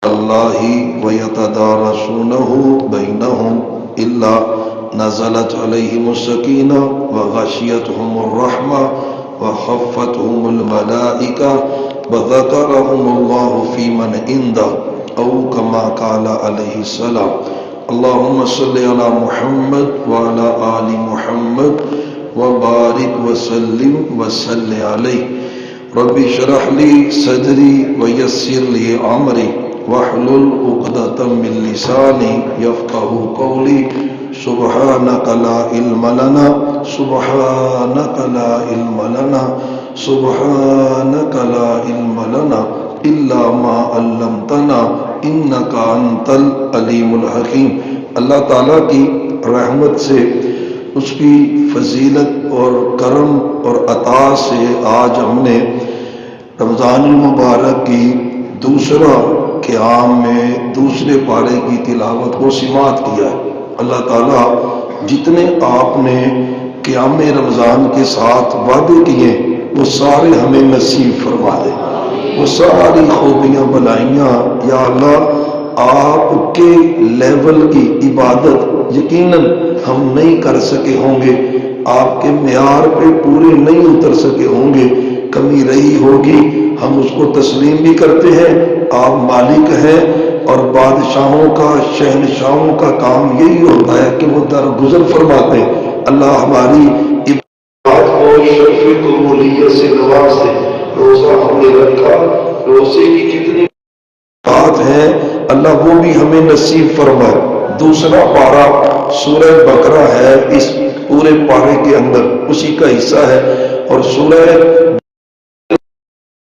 الله ويتدارسونه بينهم إلا نزلت عليهم السكينة وغشيتهم الرحمة وخفتهم الملائكة وذكرهم الله في من عنده أو كما قال عليه السلام. اللهم صل على محمد وعلى آل محمد وبارك وسلم وصل عليه. رب اشرح لي صدري ويسر لي أمري واحلل عقدة من لساني يفقهوا قولي. سبحانك لا علم لنا سبحانك لا علم لنا سبحانك لا علم لنا إلا ما علمتنا إنك أنت العليم الحكيم. اللہ تعالیٰ کی رحمت سے، اس کی فضیلت اور کرم اور عطا سے آج ہم نے رمضان المبارک کی دوسرا قیام میں دوسرے پارے کی تلاوت کو سماعت کیا ہے۔ اللہ تعالیٰ جتنے آپ نے قیام رمضان کے ساتھ وعدے کیے وہ سارے ہمیں نصیب فرما دے۔ وہ ساری خوبیاں بلائیاں یا اللہ آپ کے لیول کی عبادت یقیناً ہم نہیں کر سکے ہوں گے، آپ کے معیار پہ پورے نہیں اتر سکے ہوں گے، کمی رہی ہوگی، ہم اس کو تسلیم بھی کرتے ہیں۔ آپ مالک ہیں اور بادشاہوں کا شہنشاہوں کا کام یہی ہوتا ہے کہ وہ درگزر فرماتے ہیں۔ اللہ ہماری عبادت کو شرف قبولیت سے نواز دے۔ روزہ ہم نے رکھا، روزے کی جتنی بات ہے اللہ وہ بھی ہمیں نصیب فرمائے۔ دوسرا پارہ سورہ بقرہ ہے، اس پورے پارے کے اندر اسی کا حصہ ہے، اور سورہ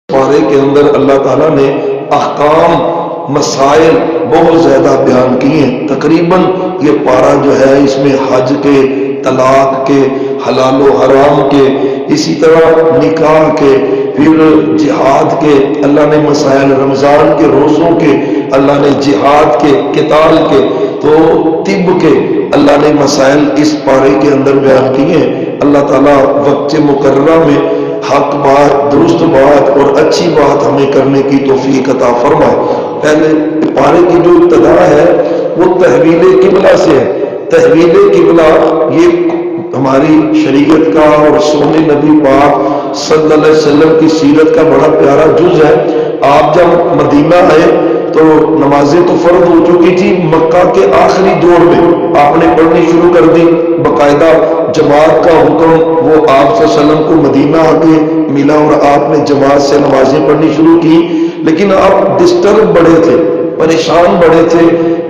پارے کے اندر اللہ تعالیٰ نے احکام مسائل بہت زیادہ بیان کیے ہیں۔ تقریباً یہ پارہ جو ہے اس میں حج کے، طلاق کے، حلال و حرام کے، اسی طرح نکاح کے، پھر جہاد کے اللہ نے مسائل، رمضان کے روزوں کے اللہ نے، جہاد کے، قتال کے، تو طب کے اللہ نے مسائل اس پارے کے اندر بیان کیے ہیں۔ اللہ تعالیٰ وقت مقررہ میں حق بات، درست بات اور اچھی بات ہمیں کرنے کی توفیق عطا فرمائے۔ پہلے پارے کی جو ابتدا ہے وہ تحویل قبلہ سے ہے۔ تحویل قبلہ یہ ہماری شریعت کا اور رسول نبی پاک صلی اللہ علیہ وسلم کی سیرت کا بڑا پیارا جز ہے۔ آپ جب مدینہ آئے تو نمازیں تو فرض ہو چکی تھی، مکہ کے آخری دور میں آپ نے پڑھنی شروع کر دی۔ باقاعدہ جماعت کا حکم وہ آپ صلی اللہ علیہ وسلم کو مدینہ آ کے ملا اور آپ نے جماعت سے نمازیں پڑھنی شروع کی، لیکن آپ ڈسٹرب بڑے تھے، پریشان بڑے تھے،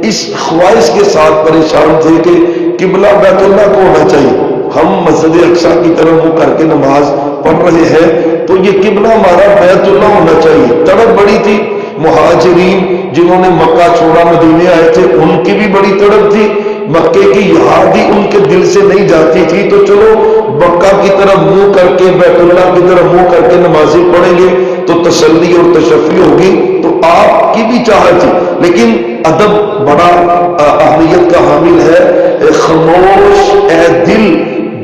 اس خواہش کے ساتھ پریشان تھے کہ قبلہ بیت اللہ کو ہونا چاہیے۔ ہم مسجد اقصی کی طرف منہ کر کے نماز پڑھ رہے ہیں تو یہ قبلہ ہمارا بیت اللہ ہونا چاہیے۔ تڑپ بڑی تھی، مہاجرین جنہوں نے مکہ چھوڑا مدینے آئے تھے ان کی بھی بڑی تڑپ تھی، مکے کی یاد ہی ان کے دل سے نہیں جاتی تھی، تو چلو مکہ کی طرف منہ کر کے، بیت اللہ کی طرف منہ کر کے نمازیں پڑھیں گے تو تسلی اور تشفی ہوگی۔ تو آپ کی بھی چاہت تھی، لیکن ادب بڑا اہمیت کا حامل ہے۔ خاموش اے دل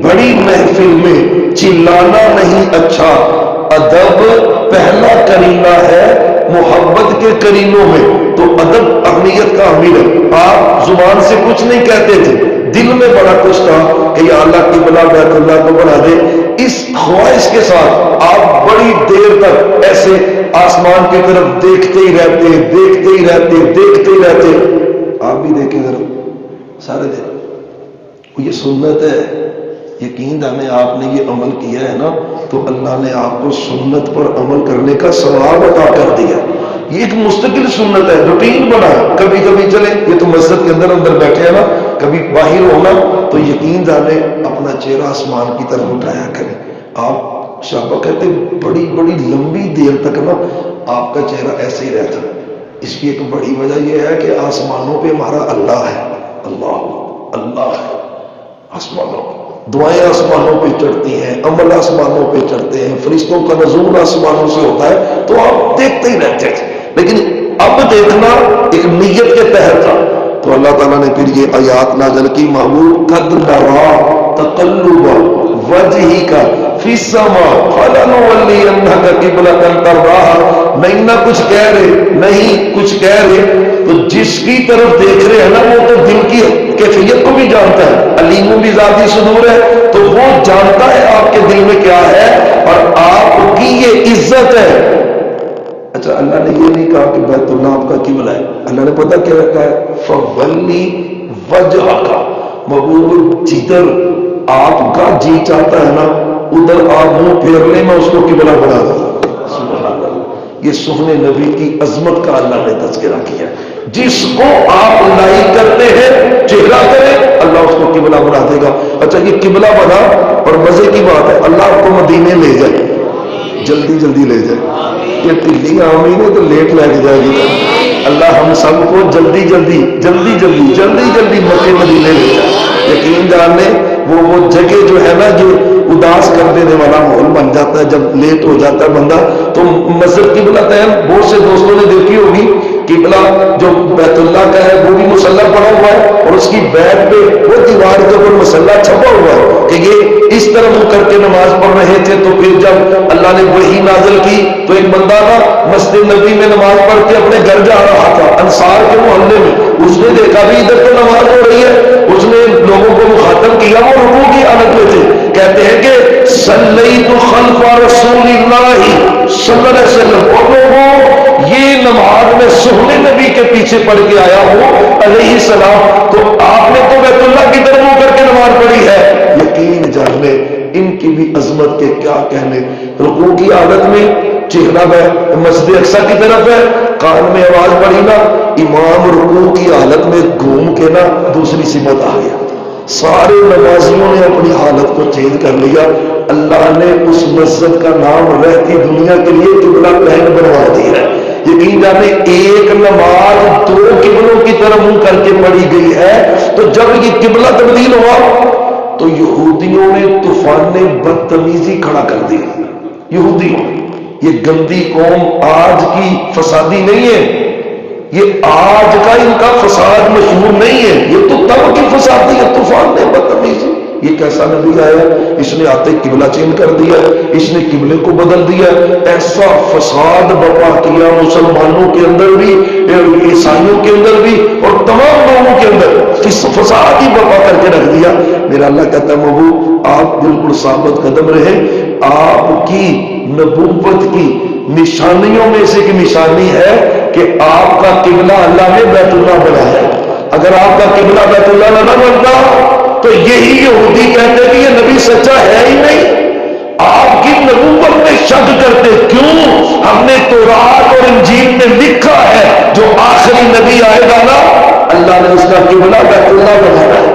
بڑی محفل میں چلانا نہیں اچھا، ادب پہلا کرینہ ہے محبت کے کرینوں میں، تو ادب اہمیت کا حامل ہے۔ آپ زبان سے کچھ نہیں کہتے تھے، دل میں بڑا کچھ تھا کہ یا اللہ قبلہ بیت اللہ کو بنا دے۔ اس خواہش کے ساتھ آپ بڑی دیر تک ایسے آسمان کی طرف دیکھتے ہی رہتے، دیکھتے ہی رہتے، دیکھتے ہی رہتے۔ آپ بھی دیکھیں ذرا سارے دن، یہ سنت ہے، یقین جانے آپ نے یہ عمل کیا ہے نا تو اللہ نے آپ کو سنت پر عمل کرنے کا ثواب عطا کر دیا۔ یہ ایک مستقل سنت ہے، روٹین بنا ہے۔ کبھی کبھی چلے، یہ تو مسجد کے اندر بیٹھے ہیں نا، کبھی باہر ہونا تو یقین جانے اپنا چہرہ آسمان کی طرف اٹھایا کریں۔ آپ شاہبہ کہتے بڑی بڑی لمبی دیر تک نا آپ کا چہرہ ایسے ہی رہتا۔ اس کی ایک بڑی وجہ یہ ہے کہ آسمانوں پہ ہمارا اللہ ہے، اللہ اللہ ہے آسمانوں پہ، دعائیں آسمانوں پہ چڑھتی ہیں، عمل آسمانوں پہ چڑھتے ہیں، فرشتوں کا نزول آسمانوں سے ہوتا ہے، تو آپ دیکھتے ہی رہتے تھے۔ لیکن اب دیکھنا ایک نیت کے تحت تھا، تو اللہ تعالیٰ نے پھر یہ آیات نازل کی، محبوب قد نرا تقلب وجہک فی السماء فلنولینک قبلۃ ترضاها، نہیں نہ کچھ کہہ رہے، نہیں کچھ کہہ رہے، تو جس کی طرف دیکھ رہے ہیں نا وہ تو دل کی کیفیت کو بھی جانتا ہے، علیم بھی ذاتی صدور ہے، تو وہ جانتا ہے آپ کے دل میں کیا ہے، اور آپ کی یہ عزت ہے۔ اچھا اللہ نے یہ نہیں کہا کہ بیت اللہ آپ کا قبلہ ہے، اللہ نے پتہ کیا رکھا ہے، فولی وجہ کا، محبوب جدھر آپ کا جی چاہتا ہے نا ادھر آپ منہ پھیر لیں، میں اس کو قبلہ بنا دوں۔ سبحان اللہ، یہ سخن نبی کی عظمت کا اللہ نے تذکرہ کیا، جس کو آپ لائق کرتے ہیں چہرہ کریں، اللہ اس کو قبلہ بنا دے گا۔ اچھا یہ قبلہ بنا، اور مزے کی بات ہے اللہ آپ کو مدینے لے جائے، جلدی جلدی لے جائے، یہ ٹلی آمین ہے تو لیٹ لے کے جائے گی، اللہ ہم سب کو جلدی جلدی جلدی جلدی جلدی جلدی مکے مدینے لے جائے۔ یقین جان لیں وہ جگہ جو ہے نا جو اداس کر دینے والا ماحول بن جاتا ہے جب لیٹ ہو جاتا ہے بندہ، تو مسجد قبلہ تین بہت سے دوستوں نے دیکھی ہوگی، قبلہ جو بیت اللہ کا ہے وہ بھی مسلح پڑا ہوا ہے، اور اس کی بیک پہ وہ دیوار کے اوپر مسلح چھپا ہوا ہے کہ یہ اس طرح وہ کر کے نماز پڑھ رہے تھے۔ تو پھر جب اللہ نے وحی نازل کی تو ایک بندہ تھا مسجد نبی میں نماز پڑھ کے اپنے گھر جا رہا تھا انصار کے محلے میں، اس نے دیکھا بھی ادھر تو نماز ہو رہی ہے، اس نے لوگوں کو مخاطب کیا، وہ رکوع کی حالت میں تھے، کہتے ہیں کہ صلیت خلف رسول اللہ صلی اللہ علیہ وسلم، اور لوگوں یہ نماز میں سہنے نبی کے پیچھے پڑھ کے آیا ہوں علیہ السلام، تو آپ نے تو بیت اللہ کی طرف منہ کر کے نماز پڑھی ہے۔ یقین جان لے ان کی بھی عظمت کے کیا کہنے، رکوع کی حالت میں چہرہ مسجد اقصی کی طرف ہے، کان میں آواز پڑی نا، امام رکوع کی حالت میں گھوم کے نا دوسری سمت آ گیا، سارے نمازیوں نے اپنی حالت کو چینج کر لیا، اللہ نے اس مسجد کا نام رہتی دنیا کے لیے قبلہ پہن بنوا دی ہے۔ یقین جانے ایک نماز دو قبلوں کی طرف منہ کر کے پڑھی گئی ہے، تو جب یہ قبلہ تبدیل ہوا تو یہودیوں نے طوفان بدتمیزی کھڑا کر دی، یہودیوں نے، یہ گندی قوم آج کی فسادی نہیں ہے، یہ آج کا ان کا فساد مشہور نہیں ہے، یہ تو تب کی فسادی ہے، طوفان نے بدتمیزی۔ یہ کیسا نبی آیا، اس نے آتے قبلہ چینج کر دیا، اس نے قبلے کو بدل دیا، ایسا فساد برپا کیا مسلمانوں کے اندر بھی، عیسائیوں کے اندر بھی، اور تمام لوگوں کے اندر فساد ہی برپا کر کے رکھ دیا۔ میرا اللہ کہتا ہے محبوب آپ بالکل ثابت قدم رہے، آپ کی نبوت کی نشانیوں میں سے ایک نشانی ہے کہ آپ کا قبلہ اللہ نے بیت اللہ بنایا ہے۔ اگر آپ کا قبلہ بیت اللہ نہ بنتا تو یہی یہودی کہتے کہ یہ نبی سچا ہے ہی نہیں، آپ کی نبوت میں شک کرتے، کیوں؟ ہم نے تورات اور انجیل میں لکھا ہے جو آخری نبی آئے گا نا اللہ نے اس کا قبلہ بیت اللہ بنایا ہے،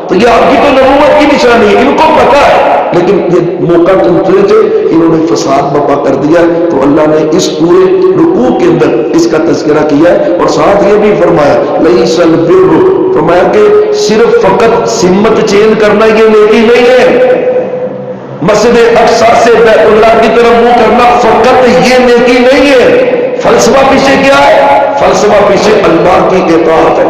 تو یہ آپ کی تو نبوت کی نشانی ہے، ان کو پتا ہے، لیکن یہ موقع چلتے تھے انہوں نے فساد برپا کر دیا، تو اللہ نے اس پورے رکوع کے اندر اس کا تذکرہ کیا ہے، اور ساتھ یہ بھی فرمایا لیس البر، فرمایا کہ صرف فقط سمت چینج کرنا یہ نیکی نہیں ہے، مسجد اقصی سے بیت اللہ کی طرف منہ کرنا فقط یہ نیکی نہیں ہے، فلسفہ پیچھے کیا ہے؟ فلسفہ پیچھے اللہ کی اطاعت ہے،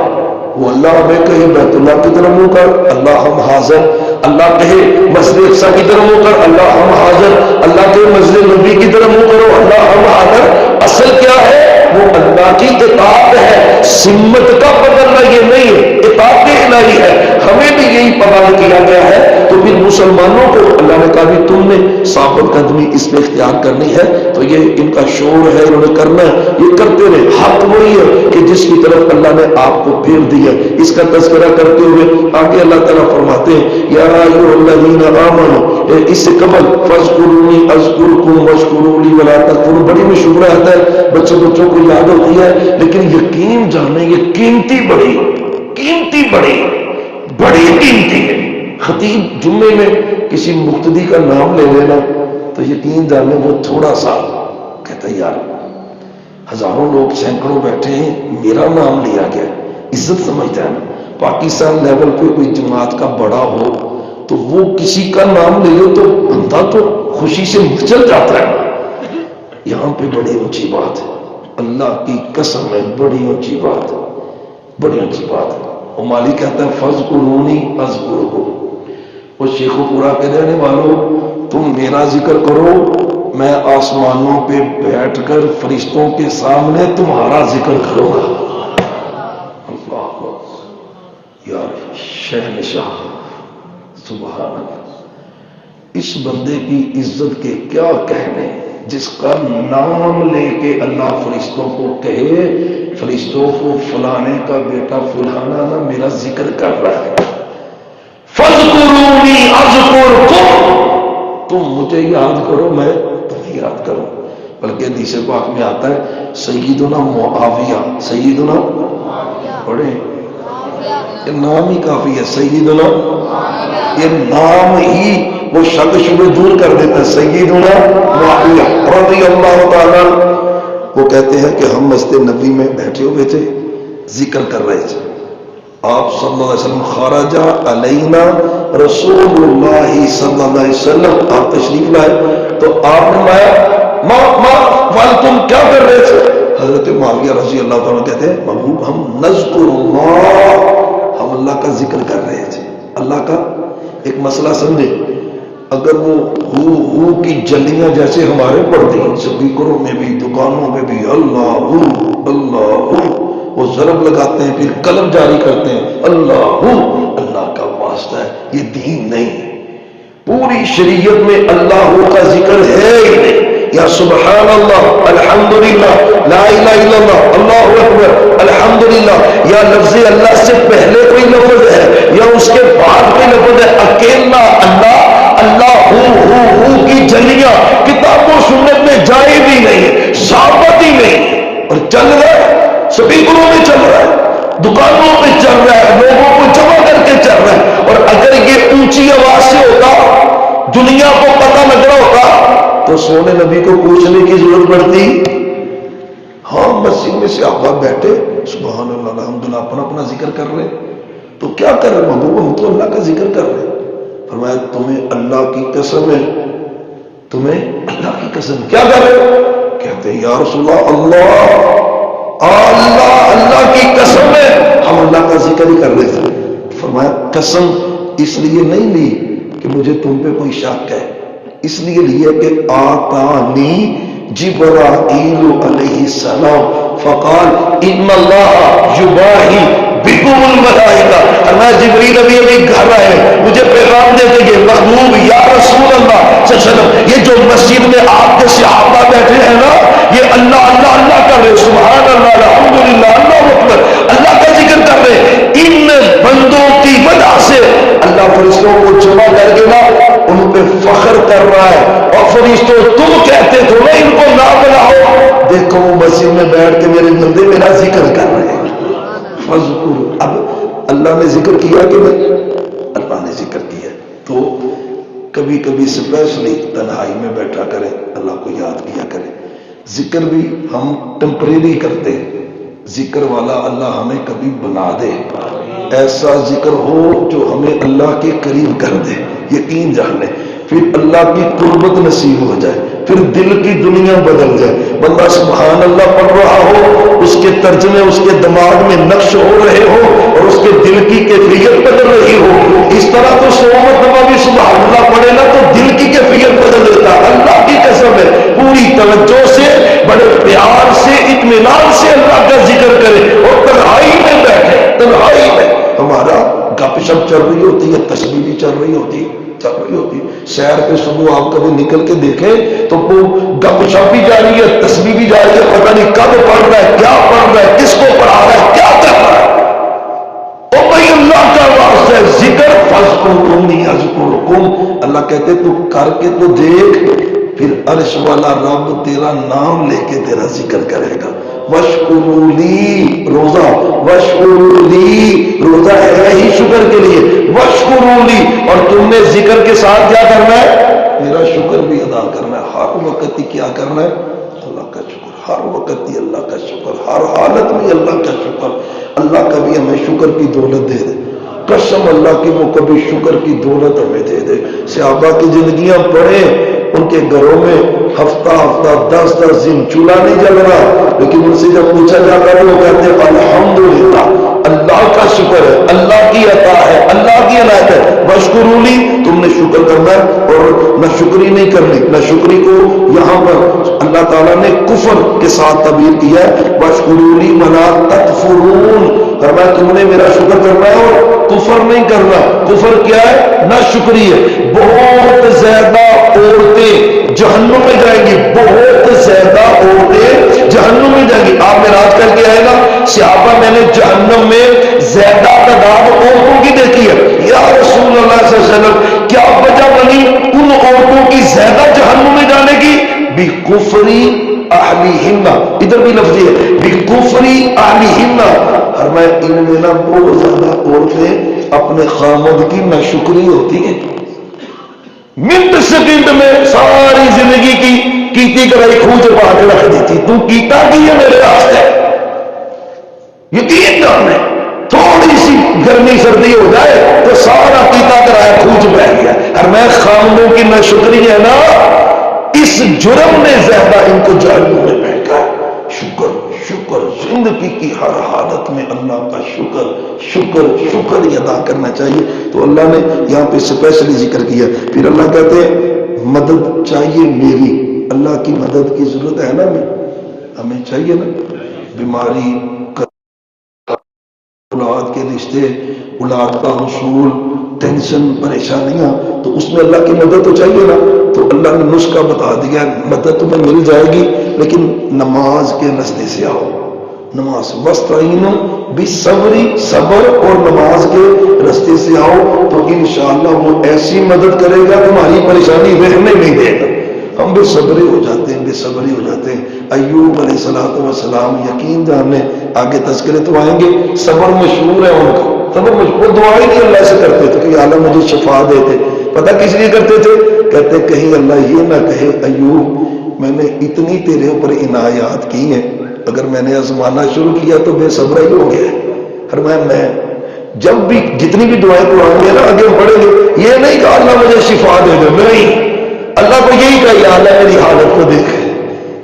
وہ اللہ ہمیں کہے بیت اللہ کی طرف منہ کر، اللہ ہم حاضر، اللہ کہے مسجد اقصی کی طرف منہ کر، اللہ ہم حاضر، اللہ کہے مسجد نبی کی طرف منہ کرو، اللہ ہم حاضر۔ اصل کیا ہے؟ وہ اللہ کی اطاعت ہے، سمت کا بدلنا یہ نہیں ہے، اطاعت الہی ہے، ہمیں بھی یہی پابند کیا گیا ہے، تو پھر مسلمانوں کو اللہ نے کہا بھی تم نے ثابت قدمی اس میں اختیار کرنی ہے، تو یہ ان کا شعور ہے، انہوں نے کرنا ہے، یہ کرتے رہے، حق وہی ہے کہ جس کی طرف اللہ نے آپ کو پھیر دیا۔ اس کا تذکرہ کرتے ہوئے آگے اللہ تعالیٰ فرماتے ہیں یا ایھا الذین آمنوا، اس سے قبل فاذکرونی اذکرکم واشکروا لی ولا تکفرون، بڑی مشہور آیت ہے، بچوں کو یاد ہوتی ہے، لیکن یقین جانے یہ قیمتی بڑی قیمتی ہے۔ خطیب جمعے میں کسی مقتدی کا نام لے لینا تو یقین جانے وہ تھوڑا سا کہتا ہے یار ہزاروں لوگ سینکڑوں بیٹھے ہیں میرا نام لیا گیا، عزت سمجھتا ہے نا۔ پاکستان لیول پہ کوئی جماعت کا بڑا ہو تو وہ کسی کا نام لے لے تو بندہ تو خوشی سے مچل جاتا ہے، یہاں پہ بڑی اونچی بات ہے، اللہ کی قسم ہے بڑی اونچی بات ہے، بڑی اونچی بات ہے۔ اور مالک کہتا ہے فَاذْكُرُونِي أَذْكُرْكُمْ، وہ شیخ و پورا کے رہنے والوں، تم میرا ذکر کرو، میں آسمانوں پہ بیٹھ کر فرشتوں کے سامنے تمہارا ذکر کروں گا۔ اللہ یا شہنشاہ، سبحان اللہ۔ اس بندے کی عزت کے کیا کہنے، جس کا نام لے کے اللہ فرشتوں کو کہے، فرشتوں کو فلانے کا بیٹا فلانا نا میرا ذکر کر رہا ہے، فَاذْكُرُونِي أَذْكُرْكُمْ، تم مجھے یاد کرو میں تمہیں یاد کروں۔ بلکہ حدیث پاک میں آتا ہے سیدنا معاویہ، سیدنا پڑھیں، یہ نام ہی کافی ہے، سیدنا، یہ نام ہی وہ شک شبہ دور کر دیتا ہے، سیدنا معاویہ رضی اللہ تعالیٰ۔ وہ کہتے ہیں کہ ہم مسجد نبی میں بیٹھے ہوئے تھے، ذکر کر رہے تھے، آپ صلی اللہ علیہ وسلم خرج علینا رسول اللہ صلی اللہ علیہ وسلم، آپ تشریف لائے تو آپ نے تم کیا کر رہے تھے؟ حضرت معاویہ رضی اللہ تعالیٰ کہتے ہیں محبوب ہم نذکر اللہ، ہم اللہ کا ذکر کر رہے تھے۔ اللہ کا ایک مسئلہ سمجھے، اگر وہ ہو کی جلیاں جیسے ہمارے پڑتی ہیں سپیکروں میں بھی دکانوں میں بھی اللہ اللہ، وہ ضرب لگاتے ہیں پھر قلم جاری کرتے ہیں اللہ، اللہ کا واسطہ ہے، یہ دین نہیں۔ پوری شریعت میں اللہ کا ذکر ہے ہی نہیں، یا سبحان اللہ الحمدللہ لا الہ الا اللہ اللہ اکبر الحمدللہ، یا لفظ اللہ سے پہلے کوئی لفظ ہے یا اس کے بعد کوئی لفظ ہے، اکیلا اللہ اللہ ہو کی جلیاں کتاب و سنت میں جائے بھی نہیں، ثابت ہی نہیں، اور چل رہا ہے، سپیکروں میں چل رہا ہے، دکانوں پہ چل رہا ہے، لوگوں کو جمع کر کے چل رہا ہے۔ اور اگر یہ اونچی آواز سے ہوتا، دنیا کو پتہ لگ رہا ہوتا تو سونے نبی کو پوچھنے کی ضرورت پڑتی؟ ہاں مسجد میں صحابہ بیٹھے سبحان اللہ الحمدللہ اپنا اپنا ذکر کر رہے، تو کیا کر رہے محبوب؟ ہم تو اللہ کا ذکر کر رہے۔ فرمایا تمہیں اللہ کی قسم ہے، تمہیں اللہ کی قسم، کیا کر رہے؟ کہتے ہیں یا رسول اللہ اللہ کی قسم ہے ہم اللہ کا ذکر ہی کر رہے تھے۔ فرمایا قسم اس لیے نہیں لی کہ مجھے تم پہ کوئی شک ہے، اس لیے لیا کہ آتانی جبرائیل علیہ السلام فقال ان اللہ یباہی بکم الملائکہ، میں جبریل ابھی گھر آئے مجھے پیغام دیتے کہ محبوب یا رسول اللہ صلی اللہ علیہ وسلم یہ جو مسجد میں آپ کے صحابہ بیٹھے ہیں نا، یہ اللہ اللہ اللہ کر رہے، سبحان اللہ الحمدللہ اللہ اکبر، اللہ کا ذکر کر رہے، ان بندوں کی وجہ سے اللہ فرشتوں کو جمع کر کے نا ان پہ فخر کر رہا ہے، اور فرشتوں تم کہتے تھے میں ان کو نہ بلاؤ، دیکھو وہ مسجد میں بیٹھ کے میرے بندے میرا ذکر کر رہے ہیں۔ فذکر، اب اللہ نے ذکر کیا کہ نہیں؟ اللہ نے ذکر کیا، تو کبھی کبھی اسپیشلی تنہائی میں بیٹھا کریں، اللہ کو یاد کیا کریں۔ ذکر بھی ہم ٹیمپریری کرتے ہیں، ذکر والا اللہ ہمیں کبھی بنا دے، ایسا ذکر ہو جو ہمیں اللہ کے قریب کر دے، یقین جان لیں، پھر اللہ کی قربت نصیب ہو جائے، پھر دل کی دنیا بدل جائے۔ بندہ سبحان اللہ پڑھ رہا ہو، اس کے ترجمے اس کے دماغ میں نقش ہو رہے ہو اور اس کے دل کی کیفیت بدل رہی ہو، اس طرح تو 100 مرتبہ بھی سبحان اللہ پڑھے نا تو دل کی کیفیت بدل دیتا۔ اللہ کی قسم ہے پوری توجہ سے بڑے پیار سے اطمینان سے اللہ کا ذکر کرے، اور تنہائی میں بیٹھے، تنہائی میں ہمارا گپ شپ چل رہی ہوتی ہے، تسبیح بھی چل رہی ہوتی سیر پہ صبح آپ کبھی نکل کے دیکھیں تو وہ گپ شپ بھی جاری ہے، تسبیح بھی جاری ہے، پتہ نہیں کب پڑھ رہا ہے، کیا پڑھ رہا ہے، کس کو پڑھا رہا ہے، کیا کر رہا ہے۔ او بھائی اللہ کا واسطہ ہے ذکر، فذکرونی اذکرکم، اللہ کہتے تو کر کے تو دیکھ، پھر عرش والا رب تیرا نام لے کے تیرا ذکر کرے گا۔ وشکرولی، روزہ وشکرولی، روزہ ہے ہی شکر کے لیے، وشکرولی، اور تم نے ذکر کے ساتھ کیا کرنا ہے؟ میرا شکر بھی ادا کرنا ہے، ہر وقت ہی کیا کرنا ہے؟ اللہ کا شکر، ہر وقت ہی اللہ کا شکر، ہر حالت میں اللہ کا شکر۔ اللہ کبھی ہمیں شکر کی دولت دے دے، قسم اللہ کی وہ کبھی شکر کی دولت ہمیں دے دے۔ صحابہ کی زندگیاں پڑھیں، ان کے گھروں میں ہفتہ ہفتہ 10 دن چولہا نہیں جل رہا، لیکن ان سے جب پوچھا جاتا ہے وہ کہتے ہیں الحمدللہ، اللہ کا شکر ہے، اللہ کی عطا ہے، اللہ کی عنایت ہے۔ وشکرولی، تم نہیں کرنی. نہ شکری کو یہاں پر اللہ تعالیٰ نے کفر کے ساتھ تعبیر کیا ہے. وَاشْكُرُوا لِي وَلَا تَكْفُرُونَ. فرمایا تم نے میرا شکر کرنا ہے اور کفر نہیں کرنا. کفر کیا ہے؟ نہ شکری ہے. بہت زیادہ عورتیں جہنم میں جائیں گی, بہت زیادہ عورتیں جہنم میں جائیں گی. آپ معراج کر کے آئے نا صحابہ, میں نے جہنم میں زیادہ تعداد عورتوں کی دیکھی ہے. یا رسول اللہ صلی اللہ علیہ وسلم, کیا وجہ بنی ان عورتوں کی زیادہ جہنم میں جانے کی؟ بِكُفْرِ أَهْلِهِنَّ. ادھر بھی لفظ ہے بِكُفْرِ أَهْلِهِنَّ. اور میں ان میں نا بہت زیادہ عورتیں اپنے خامد کی ناشکری ہوتی ہیں. منٹ سیکنڈ میں ساری زندگی کی کیتی کرائی کھوج پا کے رکھ دیتی. تو کیتا کی ہے میرے راستے, یقین کرنے تھوڑی سی گرمی سردی ہو جائے تو سارا کیتا کرایا کھوج پہ گیا. اور میں خامدوں کی ناشکری ہے نا, اس جرم نے زیادہ ان کو جہنم میں پھینکا. شکر شکر, زندگی کی ہر حالت میں اللہ کا شکر شکر شکر ادا کرنا چاہیے. تو اللہ نے یہاں پہ اسپیشلی ذکر کیا. پھر اللہ کہتے ہیں مدد چاہیے میری. اللہ کی مدد کی ضرورت ہے نا, ہمیں چاہیے نا. بیماری, اولاد کے رشتے, اولاد کا حصول, ٹینشن, پریشانیاں, تو اس میں اللہ کی مدد تو چاہیے نا. تو اللہ نے نسخہ بتا دیا, مدد تمہیں مل جائے گی لیکن نماز کے رستے سے آؤ. نماز وَاسْتَعِينُوا بِالصَّبْرِ, صبر اور نماز کے رستے سے آؤ تو انشاءاللہ وہ ایسی مدد کرے گا تمہاری پریشانی رہنے نہیں دے گا. ہم بے صبری ہو جاتے ہیں, بے صبری ہو جاتے ہیں. ایوب علیہ السلام یقین جاننے, آگے تذکرے تو آئیں گے, صبر مشہور ہے ان کا. صبر مشہور, وہ دعائیں نہیں اللہ سے کرتے تھے کہ یا اللہ مجھے شفا دے دے. پتہ کس لیے کرتے تھے؟ کہتے کہیں اللہ یہ نہ کہے ایوب میں نے اتنی تیرے اوپر عنایات کی ہیں, اگر میں نے آزمانا شروع کیا تو بے صبر ہی ہو گیا. فرمایا میں جب بھی جتنی بھی دعائیں پڑھاؤں گے نا آگے پڑھیں گے, یہ نہیں کہ اللہ مجھے شفا دے دے, نہیں, اللہ کو یہی کہا یا اللہ میری حالت کو دیکھ,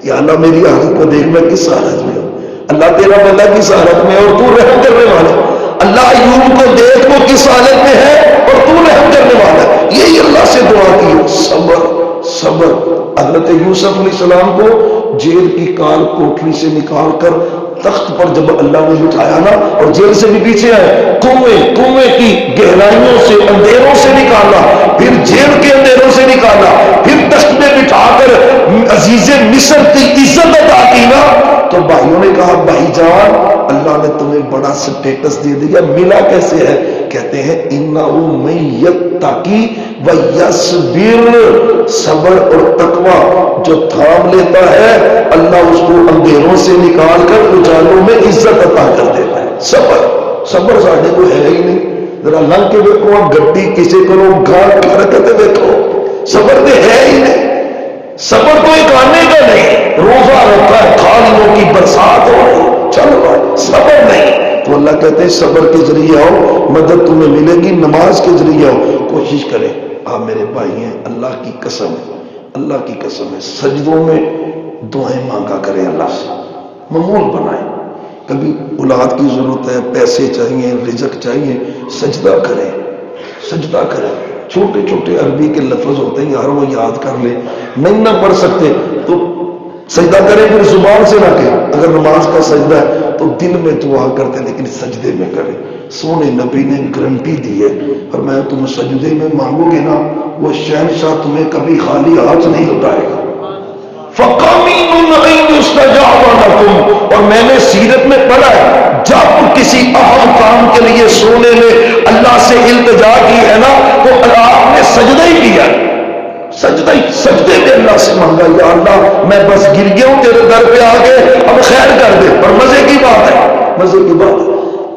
یا اللہ میری حالت کو دیکھ, میں کس حالت میں ہوں. اللہ تیرا بندہ کس حالت میں ہے اور تو رحم کرنے والا. اللہ ایوب کو دیکھ وہ کس حالت میں ہے اور تو رحم کرنے والا. یہی اللہ سے دعا کی. صبر صبر. حضرت یوسف علیہ السلام کو جیل کی کال کوٹری سے نکال کر تخت پر جب اللہ نے بٹھایا نا, اور جیل سے بھی پیچھے آئے, کنویں کی گہرائیوں سے, اندھیروں سے نکالا, پھر جیل کے اندھیروں سے نکالا, پھر تخت میں بٹھا کر عزیز مصر کی عزت ادا کی نا, تو بھائیوں نے کہا بھائی جان اللہ نے تمہیں بڑا سٹیٹس دے دیا. ملا کیسے ہے؟ کہتے ہیں انہو من یتقی ویصبر, صبر اور تقوی جو تھام لیتا ہے اللہ اس کو اندھیروں سے نکال کر اجالوں میں عزت عطا کر دیتا ہے. صبر ساڈے کو ہے ہی نہیں. ذرا لنگ کے دیکھو, گڈی کسی کو گھر کی حرکتیں دیکھو, صبر تو ہے ہی نہیں. صبر تو ایک آنے کا نہیں, روزہ رکھا ہے, کھالیوں کی برسات ہو رہی, چل رہا ہے, صبر نہیں. تو اللہ کہتے ہیں صبر کے ذریعے آؤ, مدد تمہیں ملے گی. نماز کے ذریعے آؤ, کوشش کریں. آپ میرے بھائی ہیں, اللہ کی قسم ہے, اللہ کی قسم ہے, سجدوں میں دعائیں مانگا کریں اللہ سے, معمول بنائیں. کبھی اولاد کی ضرورت ہے, پیسے چاہیے, رزق چاہیے, سجدہ کریں, سجدہ کریں. چھوٹے چھوٹے عربی کے لفظ ہوتے ہیں یار, وہ یاد کر لیں. نہیں نہ پڑھ سکتے تو سجدہ کریں, پھر زبان سے نہ کہیں. اگر نماز کا سجدہ ہے تو دل میں دعا کرتے لیکن سجدے میں کریں. سونے نبی نے گارنٹی دی ہے, فرمایا تم سجدے میں مانگو گے نا, وہ شہنشاہ تمہیں کبھی خالی ہاتھ نہیں لوٹائے گا. فَقَمِنٌ أَن يُسْتَجَابَ لَكُمْ, اور میں نے سیرت میں پڑھا ہے جب کسی اہم کام کے لیے سونے نے اللہ سے التجا کی ہے نا تو آپ نے سجدہ ہی کیا, سجدے میں اللہ سے مانگا یا اللہ میں بس گر گیا ہوں تیرے در پہ آ گئے, اب خیر کر دے. اور مزے کی بات ہے, مزے کی بات ہے,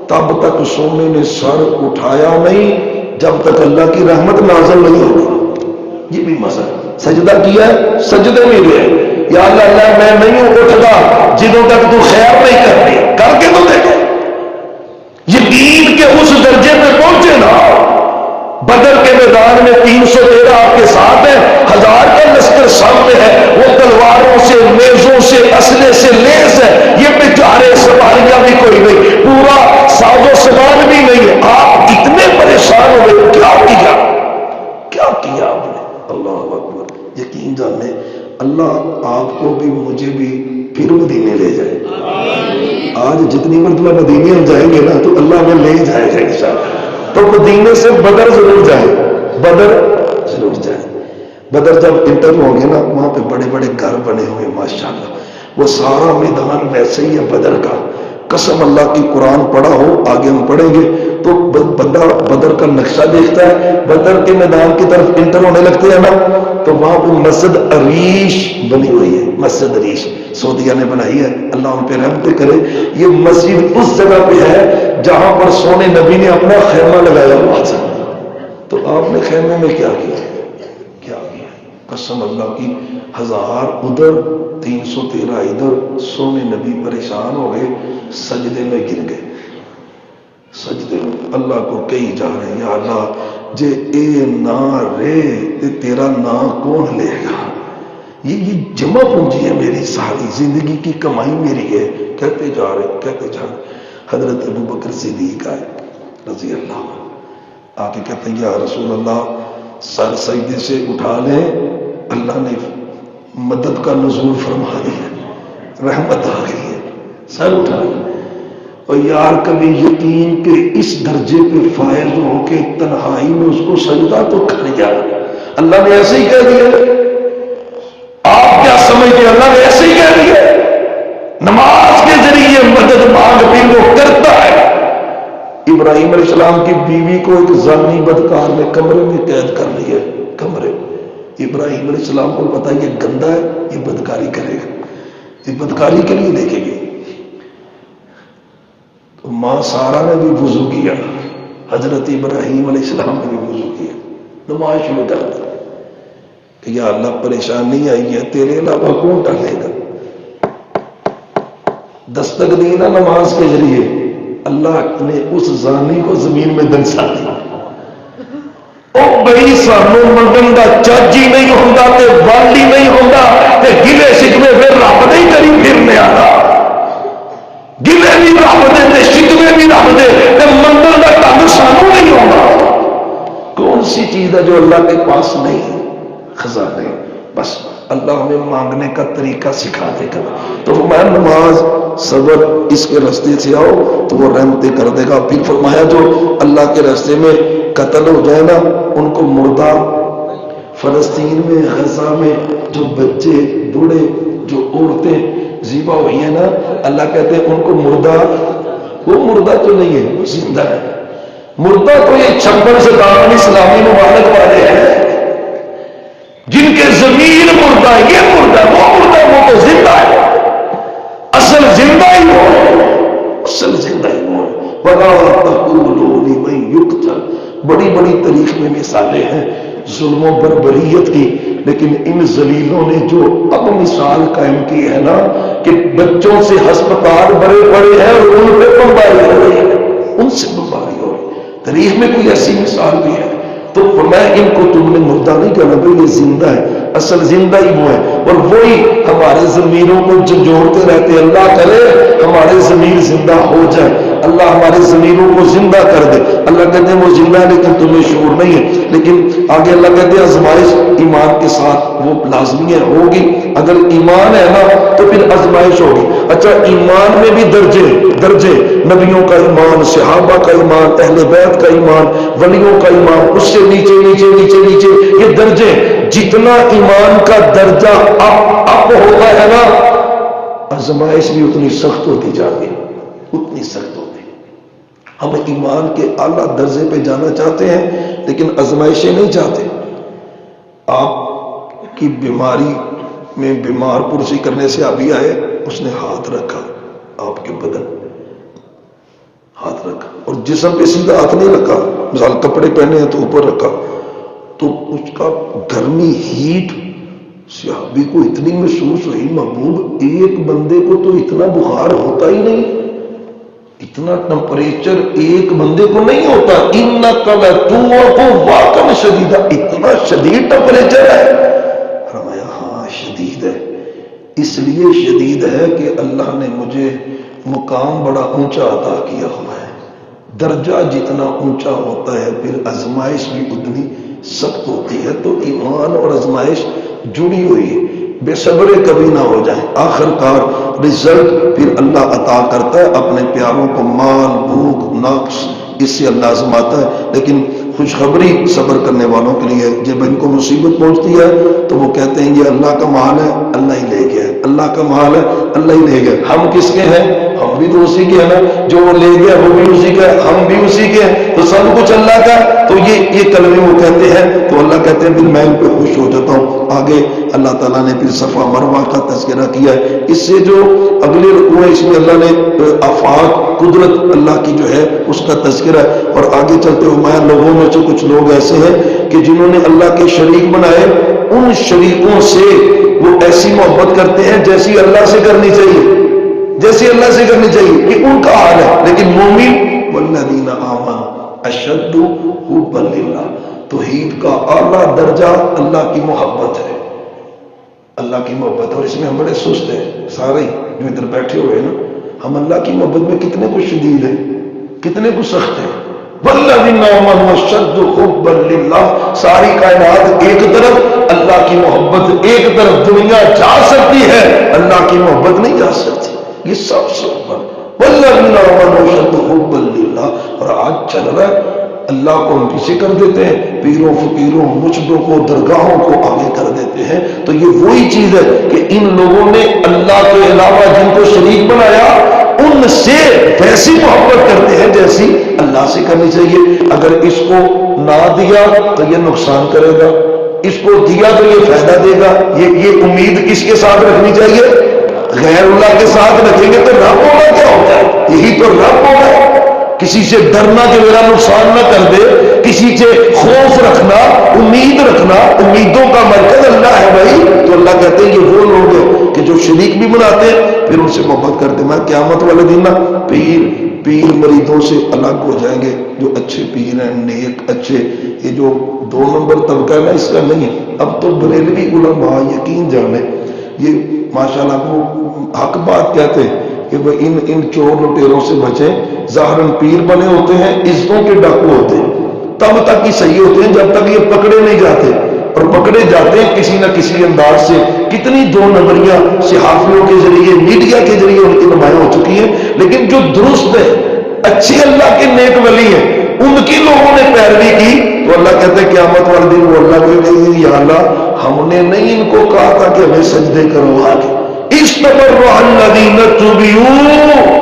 تب تک سونے نے سر اٹھایا نہیں جب تک اللہ کی رحمت نازل نہیں ہوگی. یہ بھی مزہ ہے. سجدہ کیا ہے, سجدے میں گئے, یا اللہ میں نہیں اٹھتا جنہوں تک تو خیر نہیں کرتی, کر کے تو دیکھے. یقین کے اس درجے پہ پہنچے نا, بدر کے میدان میں 313 آپ کے ساتھ ہیں, 1000 کا لشکر سامنے ہے, وہ تلواروں سے, نیزوں سے, اسلحے سے لیس ہے, یہ بیچارے سواریاں بھی کوئی نہیں, پورا ساز و سامان بھی نہیں ہے. آپ اتنے پریشان ہوئے, کیا کیا آپ نے؟ اللہ اکبر. یقین اللہ آپ کو بھی مجھے بھی پھر مدینے لے جائے. آج جتنی مرتبہ مدینے ہم جائیں گے نا تو اللہ ہمیں لے جائے گا انشاءاللہ. تو مدینے سے بدر ضرور جائیں, بدر ضرور جائیں. بدر جب انٹر ہوں گے نا, وہاں پہ بڑے بڑے گھر بنے ہوئے ماشاءاللہ, وہ سارا میدان ویسے ہی ہے بدر کا. قسم اللہ کی, قرآن پڑھا ہو, آگے ہم پڑھیں گے تو بندہ بدر کا نقشہ دیکھتا ہے, بدر کے میدان کی طرف انٹر ہونے لگتے ہیں نا تو وہاں پہ مسجد عریش بنی ہوئی ہے. مسجد عریش سعودیہ نے بنائی ہے, اللہ ان پہ رحمت کرے. یہ مسجد اس جگہ پہ ہے جہاں پر سونے نبی نے اپنا خیمہ لگایا ہوا تھا. تو آپ نے خیمے میں کیا کیا, کیا کیا؟ قسم اللہ کی, 1000 ادھر 313 ادھر. سونے نبی پریشان ہو گئے, سجدے میں گر گئے. سجدے میں اللہ کو کہی جا رہے ہیں, یا اللہ جے اے نہ رے تے تیرا نا کون لے گا. یہ جمع پونجی ہے میری, ساری زندگی کی کمائی میری ہے. کہتے جا رہے, کہتے جا رہے. حضرت ابوبکر صدیق آئے رضی اللہ عنہ, آ کے کہتے ہیں یا رسول اللہ سر سجدے سے اٹھا لیں, اللہ نے مدد کا نزول فرما دیا, رحمت آ گئی ہے, سر اٹھا لیں. اور یار کبھی یقین کے اس درجے پہ فائز ہو کے تنہائی میں اس کو سجدہ تو کر جا, اللہ نے ایسے ہی کہہ دیا. آپ کیا سمجھتے, اللہ نے ایسے ہی کہہ دیا. نماز کے ذریعے مدد مانگ بھی وہ کرتا ہے. ابراہیم علیہ السلام کی بیوی کو ایک زانی بدکار نے کمرے میں قید کر لیا, کمرے. ابراہیم علیہ السلام کو پتا یہ گندا ہے, یہ بدکاری کرے گا, یہ بدکاری کے لیے دیکھے گی. تو ماں سارا نے بھی وضو کیا, حضرت ابراہیم علیہ السلام نے بھی وضو کیا, نماز شروع کر دی کہ یا اللہ پریشانی آئی ہے, تیرے علاوہ کون ٹالے گا. دستک دی نا نماز کے ذریعے, اللہ نے اس زانی کو زمین میں دنسا دیا. او بھائی سانو منگن دا چج ہی نہیں ہوندا تے والی نہیں ہوندا تے گلے شکوے پھر رب نہیں کری پھرنے آتا. گلے بھی رب دے تے شکوے بھی رب دے تے منگن دا ڈنگ سانو نہیں ہوندا. کون سی چیز ہے جو اللہ کے پاس نہیں ہے, خزانے. بس اللہ ہمیں مانگنے کا طریقہ سکھا دے گا. تو میں نماز صبر اس کے راستے سے آؤ تو وہ رحمتیں کر دے گا. پھر فرمایا جو اللہ کے راستے میں قتل ہو جائے نا, ان کو مردہ, فلسطین میں غزہ میں جو بچے بوڑھے جو عورتیں ذبح ہوئی ہیں نا, اللہ کہتے ہیں ان کو مردہ. وہ مردہ تو نہیں ہے, وہ زندہ ہے. مردہ تو یہ 56 سے دامن اسلامی مبارک والے ہیں جن کے ضمیر مردہ ہے, یہ مردہ, وہ مردہ, وہ تو زندہ ہے. اصل زندہ ہی وہ ہے, اصل زندہ ہی وہ ہے. وَلَا تَقُولُوا لِمَن يُقْتَلُ. بڑی بڑی تاریخ میں مثالیں ہیں ظلم و بربریت کی, لیکن ان ذلیلوں نے جو اب مثال قائم کی ہے نا کہ بچوں سے ہسپتال بڑے بڑے ہیں اور ان پہ بمباری ہو رہی ہے, ان سے بمباری ہو رہی ہے. تاریخ میں کوئی ایسی مثال بھی ہے. تو میں ان کو تم نے مردہ نہیں کہنا بھائی, یہ زندہ ہے, اصل زندہ ہی وہ ہے. اور وہی ہمارے ضمیروں کو جھنجھوڑتے رہتے. اللہ کرے ہمارے ضمیر زندہ ہو جائے, اللہ ہمارے ضمیروں کو زندہ کر دے. اللہ کہتے ہیں وہ زندہ ہے لیکن تمہیں شعور نہیں ہے. لیکن آگے اللہ کہتے ہیں آزمائش ایمان کے ساتھ وہ لازمی ہے, ہوگی. اگر ایمان ہے نا تو پھر آزمائش ہوگی. اچھا ایمان میں بھی درجے درجے, نبیوں کا ایمان, صحابہ کا ایمان, اہل بیت کا ایمان, ولیوں کا ایمان, اس سے نیچے نیچے نیچے نیچے یہ درجے. جتنا ایمان کا درجہ اپ ہوتا ہے نا, آزمائش بھی اتنی سخت ہوتی جاتی ہے, اتنی سخت ہوتی. ہم ایمان کے اعلیٰ درجے پہ جانا چاہتے ہیں لیکن آزمائشیں نہیں چاہتے. آپ کی بیماری میں بیمار پرسی کرنے سے ابھی آئے, اس نے ہاتھ رکھا آپ کے بدن, ہاتھ رکھا, اور جسم پہ سیدھا ہاتھ نہیں رکھا, مثال کپڑے پہنے ہیں تو اوپر رکھا, تو اس کا گرمی ہیٹ صحابی کو اتنی محسوس ہوئی. محبوب ایک بندے کو تو اتنا بخار ہوتا ہی نہیں, اتنا ٹمپریچر ایک بندے کو نہیں ہوتا. انک لتوقع شدیدہ, اتنا شدید ٹمپریچر ہے. فرمایا ہاں شدید ہے, اس لیے شدید ہے کہ اللہ نے مجھے مقام بڑا اونچا عطا کیا ہوا ہے. درجہ جتنا اونچا ہوتا ہے پھر آزمائش بھی اتنی سخت ہوتی ہے. تو ایمان اور آزمائش جڑی ہوئی ہے. بے صبرے کبھی نہ ہو جائیں. آخر کار رزلٹ پھر اللہ عطا کرتا ہے اپنے پیاروں کو، مال، بھوک، نقص، اس سے اللہ آزماتا ہے. لیکن خوشخبری صبر کرنے والوں کے لیے، جب ان کو مصیبت پہنچتی ہے تو وہ کہتے ہیں یہ اللہ کا مال ہے، اللہ ہی لے گیا. اللہ کا مال ہے، اللہ ہی لے گیا. ہم کس کے ہیں؟ ہم بھی تو اسی کے ہیں نا. جو وہ لے گیا وہ بھی اسی کا ہے، ہم بھی اسی کے ہیں. تو سب کچھ اللہ کا ہے. تو یہ کلمے وہ کہتے ہیں تو اللہ کہتے ہیں پھر میں ان پہ خوش ہو جاتا ہوں. آگے اللہ تعالیٰ نے پھر صفا مروا کا تذکرہ کیا ہے. اس سے جو اگلے رکوع ہے اس میں اللہ نے آفاق، قدرت اللہ کی جو ہے اس کا تذکرہ ہے. اور آگے چلتے ہوئے لوگوں میں سے کچھ لوگ ایسے ہیں کہ جنہوں نے اللہ کے شریک بنائے، ان شریکوں سے وہ ایسی محبت کرتے ہیں جیسی اللہ سے کرنی چاہیے، جیسی اللہ سے کرنی چاہیے. یہ ان کا حال ہے. لیکن مومن والذین آمنوا اشد حبا للہ، توحید کا اعلیٰ درجہ اللہ کی محبت ہے، اللہ کی محبت. اور اس میں ہم بڑے سست ہیں سارے جو ادھر بیٹھے ہوئے ہیں نا. ہم اللہ کی محبت میں کتنے کچھ شدید ہیں، کتنے کچھ سخت ہیں. والذین آمنوا اشد حبا للہ، ساری کائنات ایک طرف، اللہ کی محبت ایک طرف. دنیا جا سکتی ہے، اللہ کی محبت نہیں جا سکتی. یہ سب سب والذین آمنوا اشد حبا للہ. اور آج چل رہا ہے اللہ کو ہم پیچھے کر دیتے ہیں، پیروں فقیروں مرشدوں کو درگاہوں کو آگے کر دیتے ہیں. تو یہ وہی چیز ہے کہ ان لوگوں نے اللہ کے علاوہ جن کو شریک بنایا ان سے ویسی محبت کرتے ہیں جیسی اللہ سے کرنی چاہیے. اگر اس کو نہ دیا تو یہ نقصان کرے گا، اس کو دیا تو یہ فائدہ دے گا. یہ امید کس کے ساتھ رکھنی چاہیے؟ غیر اللہ کے ساتھ رکھیں گے تو رب ہونا کیا ہوتا ہے؟ یہی تو رب ہونا ہے. کسی سے ڈرنا کہ میرا نقصان نہ کر دے، کسی سے خوف رکھنا، امید رکھنا. امیدوں کا مرکز اللہ ہے بھائی. تو اللہ کہتے ہیں یہ وہ لوگ ہیں کہ جو شریک بھی بناتے ہیں پھر ان سے محبت کرتے ہیں. میں قیامت والے دن نا پیر مریدوں سے الگ ہو جائیں گے. جو اچھے پیر ہیں، نیک اچھے، یہ جو 2 نمبر طبقہ ہے نا اس کا نہیں ہے. اب تو بریلوی علماء یقین جانے یہ ماشاءاللہ کو حق بات کہتے ہیں کہ وہ ان چور لٹیروں سے بچیں. ظاہراً پیر بنے ہوتے ہیں، عزتوں کے ڈاکو ہوتے ہیں، تب تک ہی صحیح ہوتے ہیں جب تک یہ پکڑے نہیں جاتے. اور پکڑے جاتے ہیں کسی نہ کسی انداز سے. کتنی 2 نمبریاں صحافیوں کے ذریعے، میڈیا کے ذریعے ان کی نمایاں ہو چکی ہیں. لیکن جو درست ہے، اچھے اللہ کے نیک ولی ہیں، ان کی لوگوں نے پیروی کی تو اللہ کہتے ہیں قیامت والے دن وہ اللہ کو کہیں گے یا اللہ ہم نے نہیں ان کو کہا تھا کہ ہمیں سجدے کرو. آگے استبرأ الذین اتبعوا،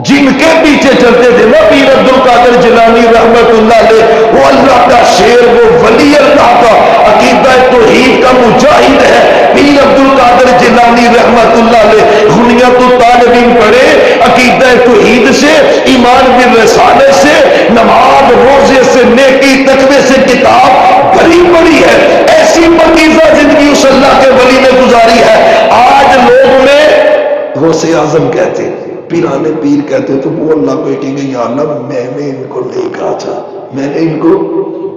جن کے پیچھے چلتے تھے نا پیر عبد القادر جیلانی رحمت اللہ علیہ، وہ اللہ کا شیر، وہ ولی اللہ کا، عقیدہ توحید کا مجاہد ہے. پیر عبد القادر جیلانی رحمت اللہ علیہ غنیت الطالبین پڑھے، عقیدہ توحید سے، ایمان بالرسالہ سے، نماز روزے سے، نیکی تقوی سے کتاب بھری پڑی ہے. ایسی پاکیزہ زندگی اس اللہ کے ولی نے گزاری ہے. آج لوگ نے غوث اعظم کہتے، پیرانے پیر کہتے تو وہ اللہ کو کہیں گے یا اللہ میں نے ان کو نہیں کہا تھا، میں نے ان کو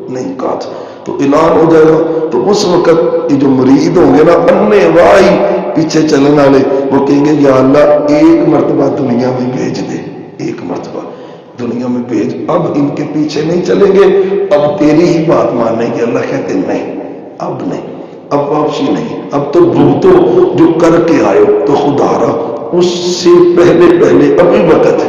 نہیں کہا تھا. تو اعلان ہو جائے گا. تو اس وقت یہ جو مرید ہوں گے نا انے وائی پیچھے چلنے والے، وہ کہیں گے یا اللہ ایک مرتبہ دنیا میں بھیج دے، ایک مرتبہ دنیا میں بھیج. اب ان کے پیچھے نہیں چلیں گے، اب تیری ہی بات مانیں گے. اللہ کہتے نہیں، اب نہیں، اب واپسی نہیں. اب تو بھگتو جو کر کے آئے تو خدا رہا. اس سے پہلے ابھی وقت ہے،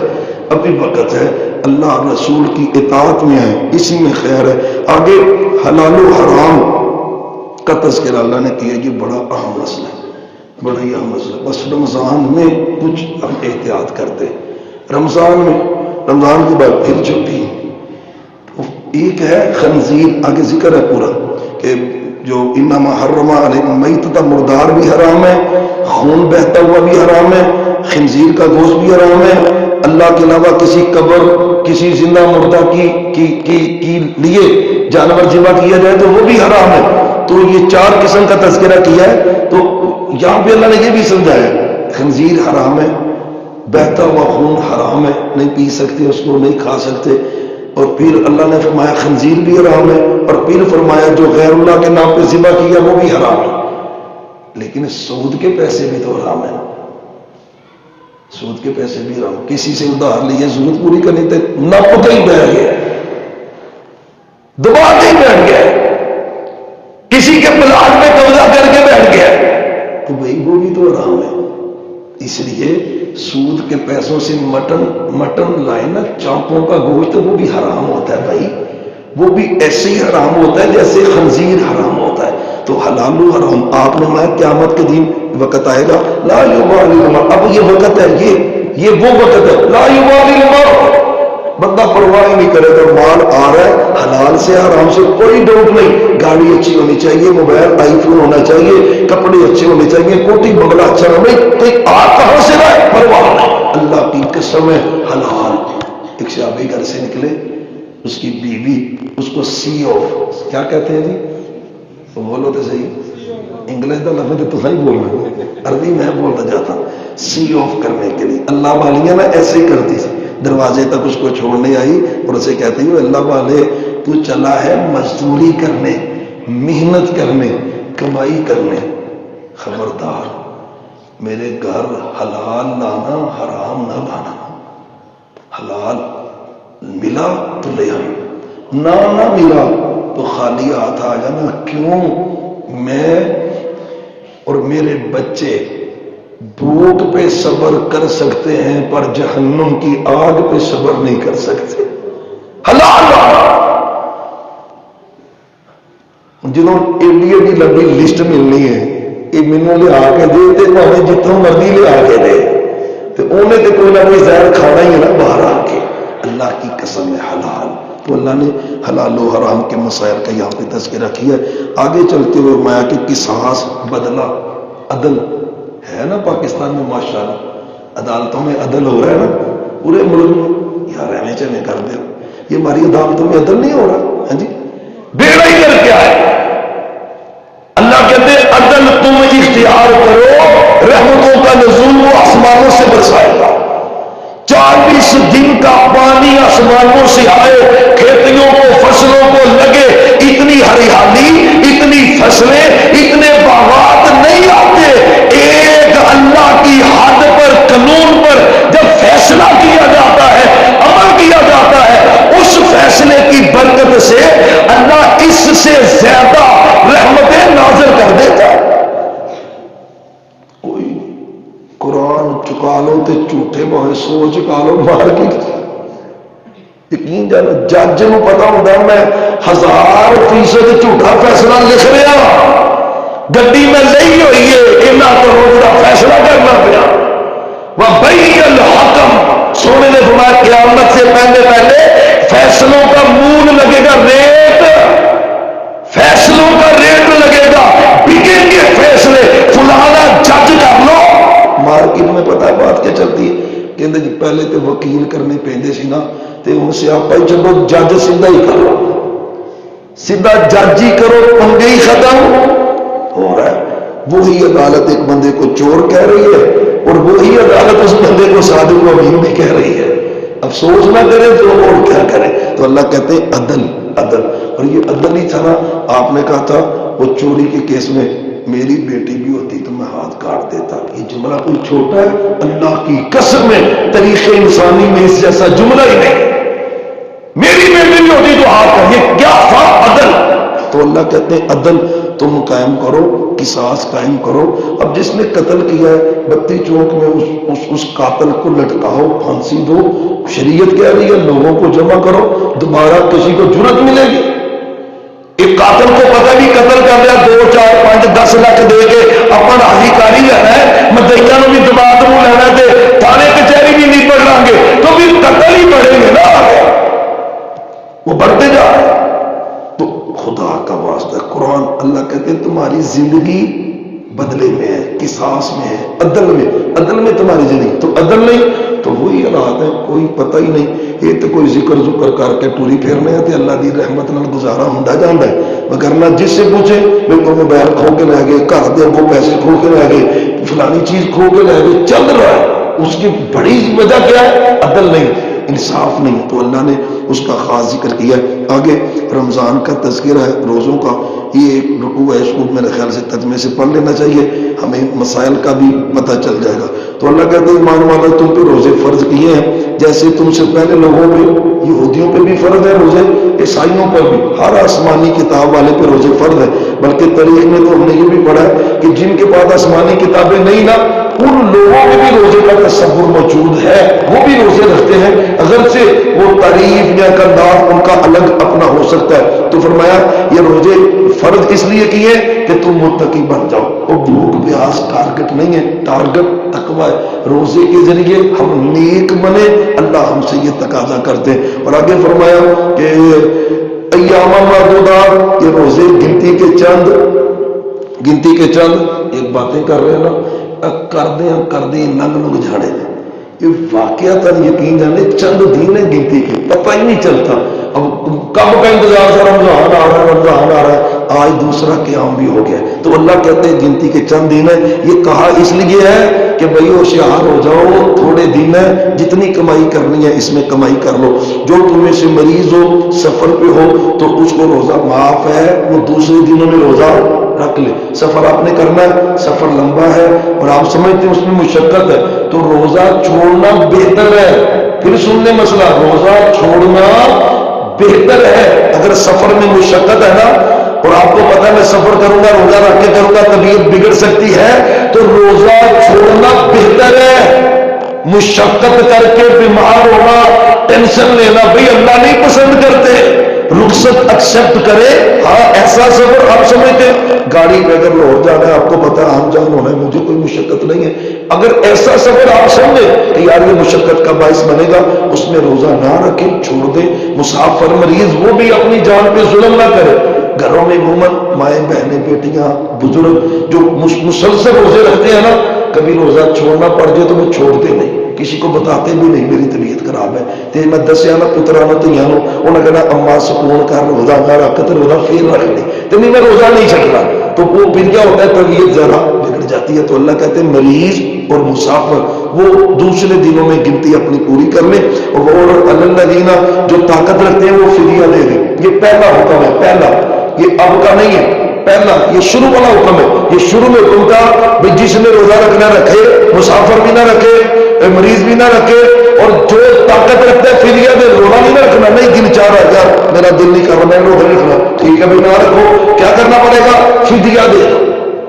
ابھی وقت ہے. اللہ رسول کی اطاعت میں ہے، اسی میں خیر ہے. آگے حلال و حرام کا تذکرہ اللہ نے کیا. یہ بڑا اہم مسئلہ ہے، بڑا ہی اہم مسئلہ. بس رمضان میں کچھ ہم احتیاط کرتے. رمضان میں، رمضان کے بعد پھر چھٹی. ایک ہے خنزیر، آگے ذکر ہے پورا کہ جو انما حرم علیکم المیتۃ، مردار بھی حرام ہے، خون بہتا ہوا بھی حرام ہے، خنزیر کا گوشت بھی حرام ہے. اللہ کے علاوہ کسی قبر، کسی زندہ مردہ کی لیے جانور ذبح کیا جائے تو وہ بھی حرام ہے. تو یہ 4 قسم کا تذکرہ کیا ہے. تو یہاں پہ اللہ نے یہ بھی سمجھایا خنزیر حرام ہے، بہتا ہوا خون حرام ہے، نہیں پی سکتے اس کو، نہیں کھا سکتے. اور پھر اللہ نے فرمایا خنزیر بھی حرام ہے، اور پھر فرمایا جو غیر اللہ کے نام پہ ذبح کیا وہ بھی حرام ہے. لیکن سود کے پیسے بھی تو حرام ہے، سود کے پیسے بھی حرام. کسی سے ادھار لیے ضرورت پوری کرنی تھی، نپ کہیں بیٹھ گیا، دبا کہیں بیٹھ گیا، کسی کے پلاٹ میں قبضہ کر کے بیٹھ گیا. اس لیے سود کے پیسوں سے مٹن لائے نا، چانپوں کا گوشت، وہ بھی حرام ہوتا ہے بھائی، وہ بھی ایسے ہی حرام ہوتا ہے جیسے خنزیر حرام ہوتا ہے۔ تو حلال و حرام آپ نے میں قیامت کے دن وقت آئے گا، لا یبالی المرء، اب یہ وقت ہے، یہ وہ وقت ہے، لا یبالی المرء، بندہ پرواہ نہیں کرے گا، مال آ رہا ہے حلال سے حرام سے کوئی ڈاؤٹ نہیں، گاڑی اچھی ہونی چاہیے، موبائل آئی فون ہونا چاہیے، کپڑے اچھے ہونے چاہیے، کوٹی بنگلہ اچھا ہونا چاہیے، کوئی آ کہاں سے رہا ہے پرواہ نہیں، اللہ کی قسم ہے حلال۔ ایک صحابی گھر سے نکلے، اس کی بیوی اس کو سی آف، کیا کہتے ہیں جی بولو تو صحیح، انگلش کا لفظ تو صحیح بول رہے، عربی میں بولتا جاتا، سی آف کرنے کے لیے۔ اللہ والیاں نا ایسے ہی کرتی تھی، دروازے تک اس کو چھوڑنے آئی اور اسے کہتی ہے اللہ والے تو چلا ہے مزدوری کرنے، محنت کرنے، کمائی کرنے، خبردار میرے گھر حلال لانا حرام نہ لانا، حلال ملا تو لے آنا، نہ ملا تو خالی ہاتھ آ جانا۔ کیوں؟ میں اور میرے بچے بھوک پہ صبر کر سکتے ہیں پر جہنم کی آگ پہ صبر نہیں کر سکتے۔ حلال جنہوں ایڈی ایڈی لمبی لسٹ ملنی ہے، یہ مینوں لے آ کے دے تے بھاویں جتوں مرضی لے آ کے دے، تو انہیں تو کوئی نہ کوئی زہر کھانا ہی ہے نا باہر آ کے۔ اللہ کی قسم ہے حلال، تو اللہ نے حلال و حرام کے مسائل کا یہاں پہ تذکرہ کیا ہے۔ آگے چلتے ہوئے مایا کہ قصاص، بدلہ، عدل ہے نا پاکستان میں ماشاءاللہ عدالتوں میں عدل ہو رہا ہے نا پورے ملک میں، یار رہنے چلے کر دے، یہ ہماری عدالتوں میں عدل نہیں ہو رہا؟ ہاں جی، بیڑا ہی کر کیا ہے؟ اللہ کہتے ہیں عدل تم اختیار کرو، رحمتوں کا نزول وہ آسمانوں سے برسائے گا، 40 دن کا پانی آسمانوں سے آئے، کھیتیوں کو فصلوں کو لگے، اتنی ہریالی، اتنی فصلیں، اتنے باغات نہیں آتے۔ ایک اللہ کی حد پر، قانون پر جب فیصلہ کیا جاتا ہے، عمل کیا جاتا ہے، اس فیصلے کی برکت سے اللہ اس سے زیادہ رحمتیں نازل کر دیتا ہے۔ کوئی قرآن چکا لو تے جھوٹے بہت سو چکا لو مار کی یقین جانا، جج نو پتا ہوتا میں 1000% جھوٹا فیصلہ لکھ رہا، گڈی میں لئی ہوئی ہے، اینا کروڑ کا فیصلہ کرنا پیا، وَبَيَّ الْحَكَمْ، سونے نے فرمایا قیامت سے پہلے فیصلوں کا مول لگے گا، ریٹ، فیصلوں کا ریٹ لگے گا، بکیں گے فیصلے، فلانا جج کر لو۔ مارکیٹ میں پتا ہے بات کیا چلتی ہے، کہتے جی پہلے تو وکیل کرنے پیندے سی نا، تے ہن سیاپا ہی چلو جج سیدھا ہی کرو، سیدھا جج ہی کرو، پنگے ہی ختم ہو رہا ہے۔ وہی عدالت ایک بندے کو چور کہہ رہی ہے اور وہی عدالت اس بندے کو صادق و امین بھی کہہ رہی ہے، افسوس نہ کرے تو اور کیا کرے۔ تو اللہ کہتے ہیں عدل، عدل، اور یہ عدل ہی تھا نا، آپ نے کہا تھا وہ چوری کے کیس میں میری بیٹی بھی ہوتی تو میں ہاتھ کاٹ دیتا، یہ جملہ کوئی چھوٹا ہے؟ اللہ کی قسم میں تاریخ انسانی میں اس جیسا جملہ ہی نہیں، میری بیٹی بھی ہوتی تو ہاتھ کاٹ، یہ کیا تھا؟ عدل۔ تو اللہ کہتے ہیں عدل تم قائم کرو، قصاص قائم کرو۔ اب جس نے قتل کیا ہے 32 چوک میں اس قاتل کو لٹکاؤ، پھانسی دو، شریعت کہہ رہی ہے لوگوں کو جمع کرو، دوبارہ کسی کو جرت ملے گی؟ ایک قاتل کو پتہ بھی قتل کر لیا، 2 4 5 10 لاکھ دے کے اپنا راضی کاری لینا ہے، مدعیاں نو بھی دبا دبو لینا تے تھانے کچہری بھی نہیں پڑ لیں گے، تو بھی قتل ہی بڑھیں گے نا، وہ بڑھتے جا رہے ہیں۔ تو خدا کا واسطہ قرآن، اللہ کہتے ہیں تمہاری زندگی بدلے میں ہے، قصاص میں ہے، عدل میں، عدل میں تمہاری زندگی، تو عدل نہیں تو وہی حالات ہے، کوئی پتہ ہی نہیں، یہ تو کوئی ذکر کر کے ٹوری پھیرنے ہیں، اللہ دی رحمت نال گزارا ہوتا جاتا ہے، وگرنہ جس سے پوچھے میرے کو موبائل کھو کے لے گئے، گھر دے وہ پیسے کھو کے لے گئے، فلانی چیز کھو کے لے گئے، چل رہا ہے، اس کی بڑی وجہ کیا ہے؟ عدل نہیں، انصاف نہیں۔ تو اللہ نے اس کا خاص ذکر کیا ہے۔ آگے رمضان کا تذکرہ ہے، روزوں کا، یہ ایک رکوع ہے، اس کو میرے خیال سے ترجمے سے پڑھ لینا چاہیے، ہمیں مسائل کا بھی پتہ چل جائے گا۔ تو اللہ کہتے ہیں ایمان والو تم پہ روزے فرض کیے ہیں جیسے تم سے پہلے لوگوں پہ، یہودیوں پہ بھی فرض ہے روزے، عیسائیوں پر بھی، ہر آسمانی کتاب والے پہ روزے فرض ہے۔ بلکہ تاریخ میں تو ہم نے یہ بھی پڑھا ہے کہ جن کے پاس آسمانی کتابیں نہیں نا، ان لوگوں میں بھی روزے کا تصور موجود ہے، وہ بھی روزے رکھتے ہیں، اگرچہ وہ تعریف یا کردار ان کا الگ اپنا ہو سکتا ہے۔ تو فرمایا یہ روزے فرض اس لیے کیے کہ تم متقی بن جاؤ۔ اور بھوک پیاس ٹارگٹ نہیں ہے، ٹارگٹ تقوی ہے۔ روزے کے ذریعے ہم نیک بنے، اللہ ہم سے یہ تقاضا کرتے ہیں۔ اور آگے فرمایا کہ ایام معدودات، یہ روزے گنتی کے چند ایک باتیں کر رہے ہیں نا، کر دیں لنگ جھاڑے، یہ واقعہ یقین جانے چند دن ہے گنتی کے، پتہ ہی نہیں چلتا اب کب کا انتظار تھا، رمضان آ رہا ہے، آج دوسرا قیام بھی ہو گیا۔ تو اللہ کہتے ہیں گنتی کے چند دن ہے، یہ کہا اس لیے ہے کہ بھائی ہوشیار ہو جاؤ، تھوڑے دن ہے، جتنی کمائی کرنی ہے اس میں کمائی کر لو۔ جو تم میں سے مریض ہو، سفر پہ ہو، تو اس کو روزہ معاف ہے، وہ دوسرے دنوں میں روزہ رکھ لے۔ سفر آپ نے کرنا ہے، سفر لمبا ہے اور آپ سمجھتے ہیں اس میں مشقت ہے، تو روزہ چھوڑنا بہتر ہے۔ پھر سن لیں مسئلہ، روزہ چھوڑنا بہتر ہے۔ اگر سفر میں مشقت ہے نا، اور آپ کو پتا ہے میں سفر کروں گا، روزہ رکھ کے کروں گا، طبیعت بگڑ سکتی ہے، تو روزہ چھوڑنا بہتر ہے۔ مشقت کر کے بیمار ہونا، ٹینشن لینا، بھئی اللہ نہیں پسند کرتے۔ رخصت ایکسپٹ کرے، ہاں ایسا سفر آپ سمجھتے ہیں گاڑی پہ اگر لاہور جانا ہے، آپ کو پتا ہے عام جان ہونا ہے، مجھے کوئی مشقت نہیں ہے، اگر ایسا سفر آپ سمجھے کہ یار یہ مشقت کا باعث بنے گا، اس میں روزہ نہ رکھے، چھوڑ دے۔ مسافر مریض وہ بھی اپنی جان پہ ظلم نہ کرے۔ گھروں میں عموماً مائیں بہنیں بیٹیاں بزرگ جو مسلسل روزے رکھتے ہیں نا، کبھی روزہ چھوڑنا پڑ جائے تو وہ چھوڑتے نہیں، کسی کو بتاتے بھی نہیں میری طبیعت خراب ہے، تے میں دسیا نا پترا نہ تیاں نو، انہوں نے کہنا اما سکون کر روزہ نہ رکھ تے روزہ پھر رکھ لے، تو نہیں میں روزہ نہیں چھکنا، تو وہ پھر کیا ہوتا ہے طبیعت ذرا بگڑ جاتی ہے۔ تو اللہ کہتے ہیں مریض اور مسافر وہ دوسرے دنوں میں گنتی اپنی پوری کر لیں، اور الذین جو طاقت رکھتے ہیں وہ فدیہ دے دیں۔ یہ پہلا حکم ہے، پہلا، یہ اب کا نہیں ہے، پہلا یہ شروع والا حکم ہے۔ یہ شروع میں حکم تھا کہ جس نے روزہ رکھنا رکھے، مسافر بھی نہ رکھے، مریض بھی نہ رکھے، اور جو طاقت رکھتا ہے فدیہ دے۔ روزہ نہیں رکھنا، نہیں دن 4000 میرا دل نہیں کر رہا میں روزہ نہیں رکھنا، ٹھیک ہے بھائی نہ رکھو، کیا کرنا پڑے گا؟ فدیہ دے،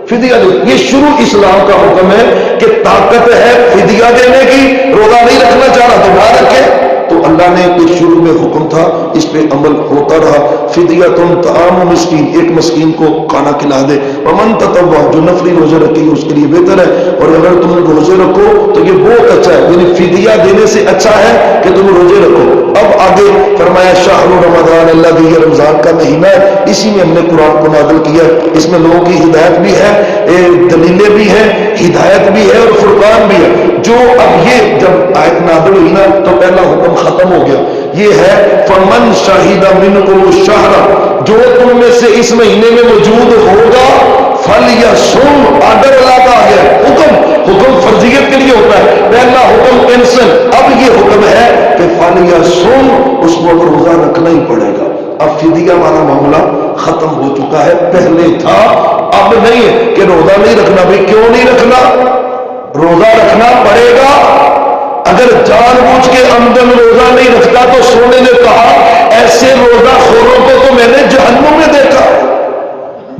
فدیہ دے۔ یہ شروع اسلام کا حکم ہے کہ طاقت ہے فدیہ دینے کی، روزہ نہیں رکھنا چاہ رہا تو نہ رکھے۔ تو اللہ نے ایک شروع میں حکم تھا، اس پہ عمل ہوتا رہا۔ فدیۃ طعام مسکین، ایک مسکین کو کھانا کھلا دے۔ ومن تطوع، جو نفلی روزے رکھے اس کے لیے بہتر ہے، اور اگر تم روزے رکھو تو یہ بہت اچھا ہے، یعنی فدیہ دینے سے اچھا ہے کہ تم روزے رکھو۔ اب آگے فرمایا شہر رمضان الذی، یہ رمضان کا مہینہ ہے، اسی میں ہم نے قرآن کو نازل کیا ہے، اس میں لوگوں کی ہدایت بھی ہے، دلیلیں بھی ہیں، ہدایت بھی ہے اور فرقان بھی ہے۔ جو اب یہ جب آیت نازل ہوئی نا تو پہلا حکم ختم ہو گیا، یہ ہے فمن شہید منکم الشہر، جو تم میں سے اس مہینے میں موجود ہوگا، فلیصم، آرڈر اللہ کا آ گیا، حکم فرضیت کے لیے ہوتا ہے، پہلا حکم کینسل، اب یہ حکم ہے کہ فلیصم، اس کو اب روزہ رکھنا ہی پڑے گا۔ اب فدیہ والا معاملہ ختم ہو چکا ہے، پہلے تھا، اب نہیں ہے کہ روزہ نہیں رکھنا۔ بھائی کیوں نہیں رکھنا؟ روزہ رکھنا پڑے گا۔ اگر جان بوجھ کے عمدن روزہ نہیں رکھتا تو سونے نے کہا ایسے روزہ خوروں کو تو میں نے جہنم میں دیکھا ہے،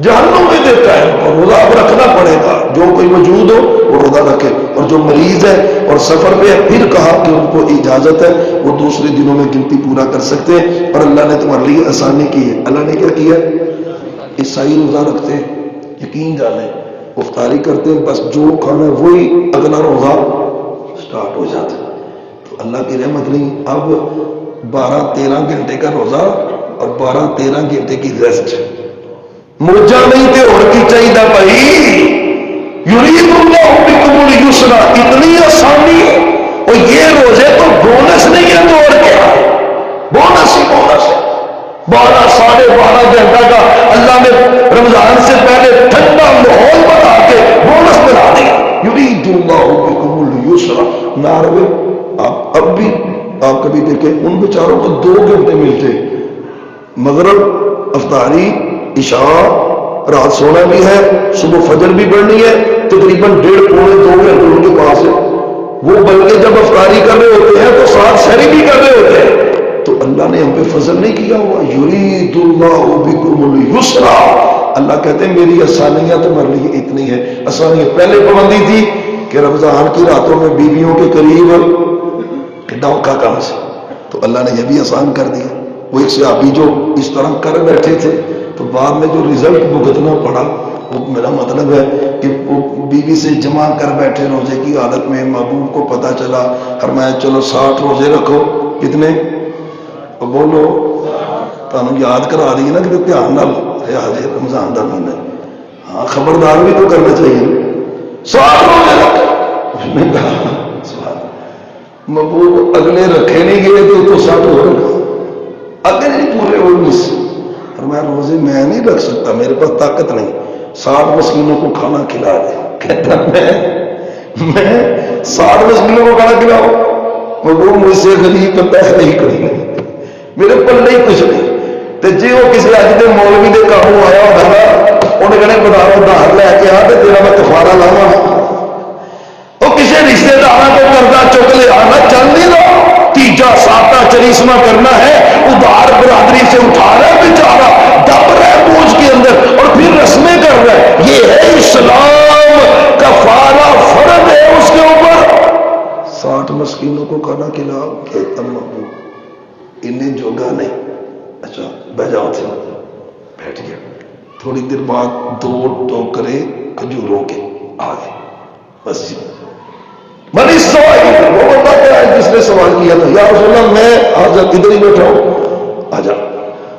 جہنم میں دیکھا ہے، اور روزہ اب رکھنا پڑے گا۔ جو کوئی موجود ہو وہ روزہ رکھے، اور جو مریض ہے اور سفر پہ ہے، پھر کہا کہ ان کو اجازت ہے وہ دوسرے دنوں میں گنتی پورا کر سکتے ہیں، اور اللہ نے تمہارے لیے آسانی کی ہے۔ اللہ نے کیا کیا؟ عیسائی روزہ رکھتے ہیں، یقین جانے افطاری کرتے ہیں، بس جو کھانا ہے وہی اگلا روزہ سٹارٹ ہو جاتا ہے۔ تو اللہ کی رحمت نہیں، اب 12-13 گھنٹے کا روزہ اور 12-13 گھنٹے کی ریسٹ، موجہ نہیں تے اور کی چاہیے بھائی، یرید اللہ بکم اليسر، اتنی آسانی ہے، اور یہ روزے تو بونس نہیں ہے، تو اور کیا ہے؟ بونس ہی بونس ہے۔ 12-12.5 گھنٹہ کا اللہ نے رمضان سے پہلے ٹھنڈا ماحول بنا کے بونس بنا دیا۔ یرید اللہ بکم اليسر، نہ روے آپ اب بھی، آپ کبھی بھی دیکھیں ان بیچاروں کو 2 گھنٹے ملتے، مغرب، افطاری، عشاء، رات سونا بھی ہے، صبح فجر بھی پڑھنی ہے، تقریباً 1.5 پونے 2 گھنٹے ان کے پاس ہے۔ وہ بلکہ جب افطاری کر رہے ہوتے ہیں تو ساتھ سحری بھی کر رہے ہوتے ہیں۔ تو اللہ نے ہم پہ فضل نہیں کیا ہوا، یرید اللہ بکم اليسر، اللہ کہتے ہیں میری آسانیاں تمہارے لیے اتنی ہے۔ آسانیاں پہلے پابندی تھی کہ رمضان کی راتوں میں بیویوں کے قریب ڈوکا کام سے، تو اللہ نے یہ بھی آسان کر دیا۔ وہ ایک صحابی جو اس طرح کر بیٹھے تھے تو بعد میں جو رزلٹ بھگتنا پڑا، وہ میرا مطلب ہے کہ وہ بیوی سے جمع کر بیٹھے روزے کی حالت میں، محبوب کو پتہ چلا، فرمایا چلو 60 روزے رکھو۔ کتنے؟ بولو، تمہیں یاد کرا دی نا کہ دھیان نال ہے رمضان کا مہینہ، ہاں خبردار بھی تو کرنا چاہیے۔ 60 روزے رکھے، محبوب اگلے رکھے نہیں گئے تو 60 ہو رہے، اگلے نہیں پورے ہوئے 19۔ فرمایا روزے میں نہیں رکھ سکتا، میرے پاس طاقت نہیں، 60 مسکینوں کو کھانا کھلا دے۔ کہتا میں 60 مسکینوں کو کھانا کھلاؤں؟ وہ مجھ سے غریب بندہ ہے نہیں، کری میرے پلے ہی کچھ نہیں۔ تو جی وہ کسی اج کے مولوی کے کام آیا ہوگا، انہیں کہنے بتاؤ دھار لے کے آ تیرا میں کفارہ لاوا، وہ کسی رشتے دار کو کردہ چک لیا نہ چل نہیں رہا، تیجا ساتہ چریسما کرنا ہے، ادھار برادری سے اٹھا رہا ہے بیچارہ، دب رہا ہے بوجھ کے اندر اور پھر رسمیں کر رہا ہے۔ یہ ہے اسلام، کفارہ فرض ہے اس کے اوپر۔ 60 مسکینوں کو کھانا کھلاؤ، کہتا محبوب انہیں جوگا نہیں۔ اچھا بہ جاؤ تھے، بیٹھ گیا۔ تھوڑی دیر بعد 2 ٹوکرے کھجوروں کے آ گئے مسجد۔ منی سوال، وہ بندہ کیا ہے جس نے سوال کیا تھا، یا رسول اللہ میں آج ادھر ہی بیٹھا ہوں، آ جا،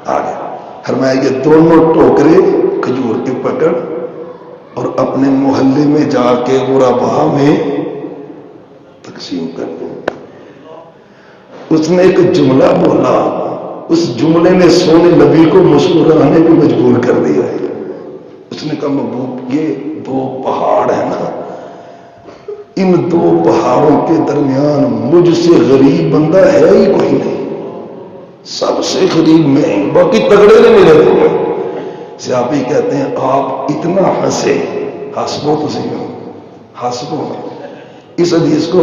آ گیا۔ فرمایا یہ دونوں ٹوکرے کھجور کے پکڑ اور اپنے محلے میں جا کے غربا میں تقسیم کر دیں۔ اس نے ایک جملہ بولا، اس جملے نے سونے نبی کو مسکرانے پہ مجبور کر دیا ہے۔ اس نے کہا محبوب یہ 2 پہاڑ ہیں نا، ان 2 پہاڑوں کے درمیان مجھ سے غریب بندہ ہے ہی کوئی نہیں، سب سے غریب میں، باقی تگڑے نے میرے تو میں۔ صحابی کہتے ہیں آپ اتنا ہنسے، ہنسبو تو صحیح ہو، ہنسبو۔ اس حدیث کو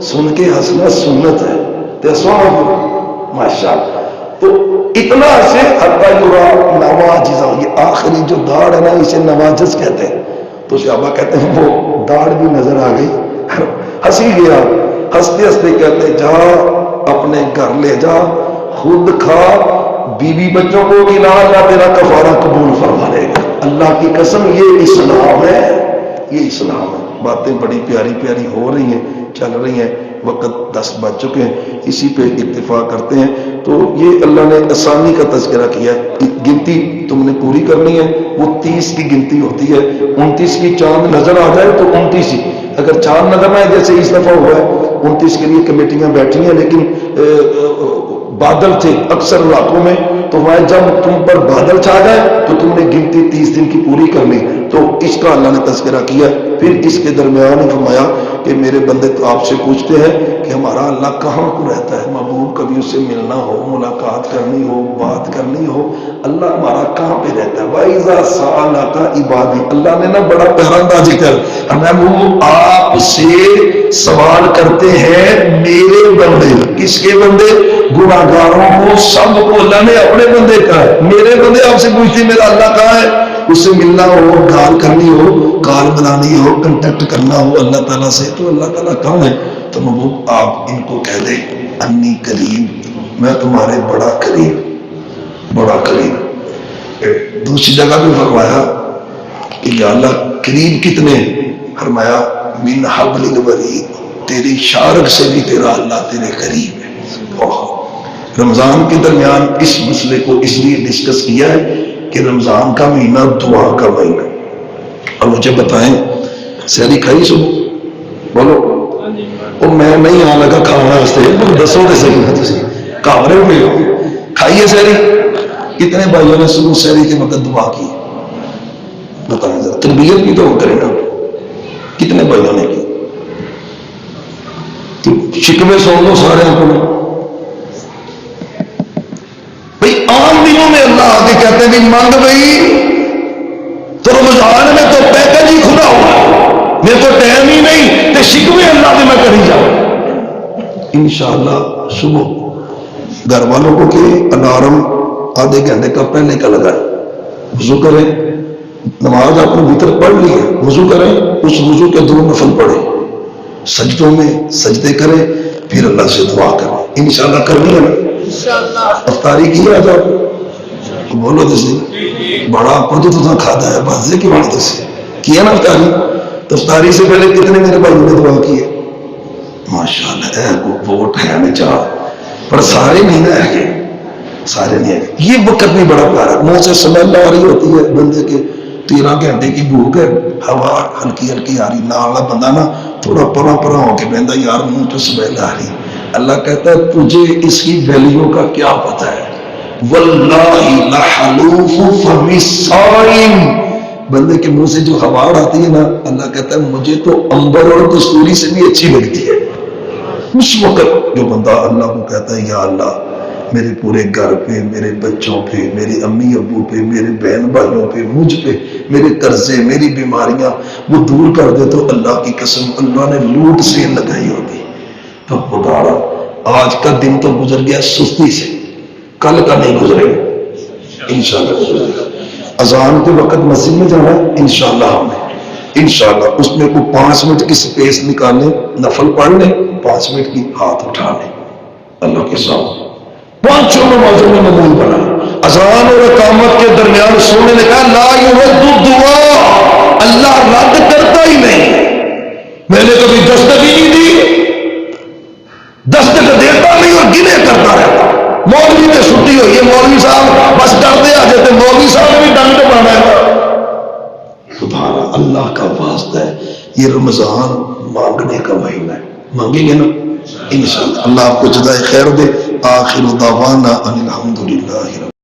سن کے ہنسنا سنت ہے، تو سونا ماشاءاللہ۔ تو اتنا ہنسے حتی یرا نواجز، یہ آخری جو داڑھ ہے نا اسے نواجز کہتے ہیں۔ تو صحابہ کہتے ہیں وہ داڑھ بھی نظر آ گئی، ہنسی گیا، ہنستے ہنستے کہتے جا اپنے گھر لے جا، خود کھا، بیوی بچوں کو کھلا، اللہ تیرا کفارہ قبول فرما لے گا۔ اللہ کی قسم یہ اسلام ہے، یہ اسلام ہے۔ باتیں بڑی پیاری پیاری ہو رہی ہیں، چل رہی ہیں، وقت 10 بج چکے ہیں، اسی پہ اکتفا کرتے ہیں۔ تو یہ اللہ نے آسانی کا تذکرہ کیا ہے، گنتی تم نے پوری کرنی ہے، وہ 30 کی گنتی ہوتی ہے، 29 کی چاند نظر آ جائے تو 29 ہی، اگر چاند نظر آئے جیسے اس دفعہ ہوا ہے 29 کے لیے کمیٹیاں بیٹھی ہیں، لیکن بادل تھے اکثر علاقوں میں، تو وہاں جب تم پر بادل چھا جائے تو تم نے گنتی 30 دن کی پوری کرنی، تو اس کا اللہ نے تذکرہ کیا۔ پھر اس کے درمیان فرمایا کہ میرے بندے تو آپ سے پوچھتے ہیں کہ ہمارا اللہ کہاں کو رہتا ہے، محبوب کبھی اس سے ملنا ہو، ملاقات کرنی ہو، بات کرنی ہو، اللہ ہمارا کہاں پہ رہتا ہے۔ وَإِذَا سَأَلَكَ عِبَادِي، اللہ نے نا بڑا پیغام ذکر، محبوب آپ سے سوال کرتے ہیں میرے بندے، کس کے بندے؟ گناہگاروں کو، سب کو اللہ نے اپنے بندے کہا ہے، میرے بندے آپ سے پوچھتے میرا اللہ کہاں ہے، اس سے ملنا ہو، کال کرنی ہو، کال بنانی ہو، کنٹیکٹ کرنا ہو اللہ تعالیٰ سے، تو اللہ تعالیٰ کہاں ہے؟ تو محبوب آپ ان کو کہہ دیں انی قریب، میں تمہارے بڑا قریب، بڑا قریب۔ دوسری جگہ بھی فرمایا کہ یا اللہ قریب کتنے؟ فرمایا من حبل الورید، تیری شارک سے بھی تیرا اللہ تیرے قریب ہے۔ رمضان کے درمیان اس مسئلے کو اس لیے ڈسکس کیا ہے کہ رمضان کا مہینہ دعا کا مہینہ۔ اب مجھے بتائیں سحری کھائی صبح؟ بولو، اور میں نہیں آ لگا کھانا واسطے، دسو تو صحیح ہے، تسی کامرے میں ہو، کھائیے سحری؟ کتنے بھائیوں نے صبح سحری کے وقت دعا کی؟ بتائیں ذرا، تربیت بھی تو کرے نا، کتنے بھائیوں نے کی؟ شکوے سن لو سارے کو، کے کہتے ہیں بھی مانگ بھائی، تو رمضان میں تو پیکج ہی کھلا ہوا ہے، میرے کو ٹائم ہی نہیں تو شکوے اللہ سے میں کری جاؤں۔ انشاءاللہ صبح گھر والوں کو کہ الارم آدھے گھنٹے کا پہلے کا لگائیں، وضو کریں، نماز آپ نے وتر پڑھ لی ہے، وضو کریں، اس وضو کے 2 نفل پڑھیں، سجدوں میں سجدے کریں، پھر اللہ سے دعا کریں۔ انشاءاللہ کر لیا نا؟ افطاری کی ہے آپ بولو جیسے بڑا خود تو کھاتا ہے بس کی بات سے کیا نا افطاری؟ تو افطاری سے پہلے کتنے میرے بھائیوں نے دعا کی ہے؟ ماشاءاللہ ووٹ ہے ہمیں چار، پر سارے نہیں نہ ہے، سارے نہیں ہے۔ یہ وقت بھی بڑا پیارا، منہ سے سمیل آ رہی ہوتی ہے بندے کے، 13 گھنٹے کی بھوک ہے، ہوا ہلکی ہلکی آ رہی، نہ والا بندہ نا تھوڑا پرا پرا ہو کے بہندا یار منہ پہ سمیل آ رہی۔ اللہ کہتا ہے تجھے اس کی ویلیو کا کیا پتا ہے؟ واللہ لحلوف فم الصائم، بندے کے منہ سے جو ہوا آتی ہے نا، اللہ کہتا ہے مجھے تو انبر اور کستوری سے بھی اچھی لگتی ہے۔ اس وقت جو بندہ اللہ کو کہتا ہے یا اللہ میرے پورے گھر پہ، میرے بچوں پہ، میرے امی ابو پہ، میرے بہن بھائیوں پہ، مجھ پہ، میرے قرضے، میری بیماریاں وہ دور کر دے، تو اللہ کی قسم اللہ نے لوٹ سے لگائی ہوگی۔ تو پکارا، آج کا دن تو گزر گیا سستی سے، کل کا نہیں گزرے گا انشاءاللہ گزرے گا۔ اذان کے وقت مسجد میں جانا ہے انشاءاللہ ہمیں، انشاءاللہ اس میں کو 5 منٹ کی سپیس نکالیں، نفل پڑھ لیں، 5 منٹ کی ہاتھ اٹھا لیں اللہ کے سامنے، 5 نمازوں میں معمول بنا۔ اذان اور اقامت کے درمیان سونے نے کہا لا یرد الدعاء، اللہ رد کرتا ہی نہیں۔ میں نے کبھی دستک ہی نہیں دی، دستک دیتا نہیں اور گنے کرتا رہتا۔ مولوی نے چھٹی ہوئی ہے، مولوی صاحب بس ڈرتے آ جاتے، مولوی صاحب نے بھی ڈنڈ پڑنا ہے۔ سبحان اللہ کا واسطہ ہے، یہ رمضان مانگنے کا مہینہ ہے، مانگیں گے نا انشاءاللہ۔ اللہ آپ کو جزائے خیر دے۔ آخر دعوانا ان الحمدللہ۔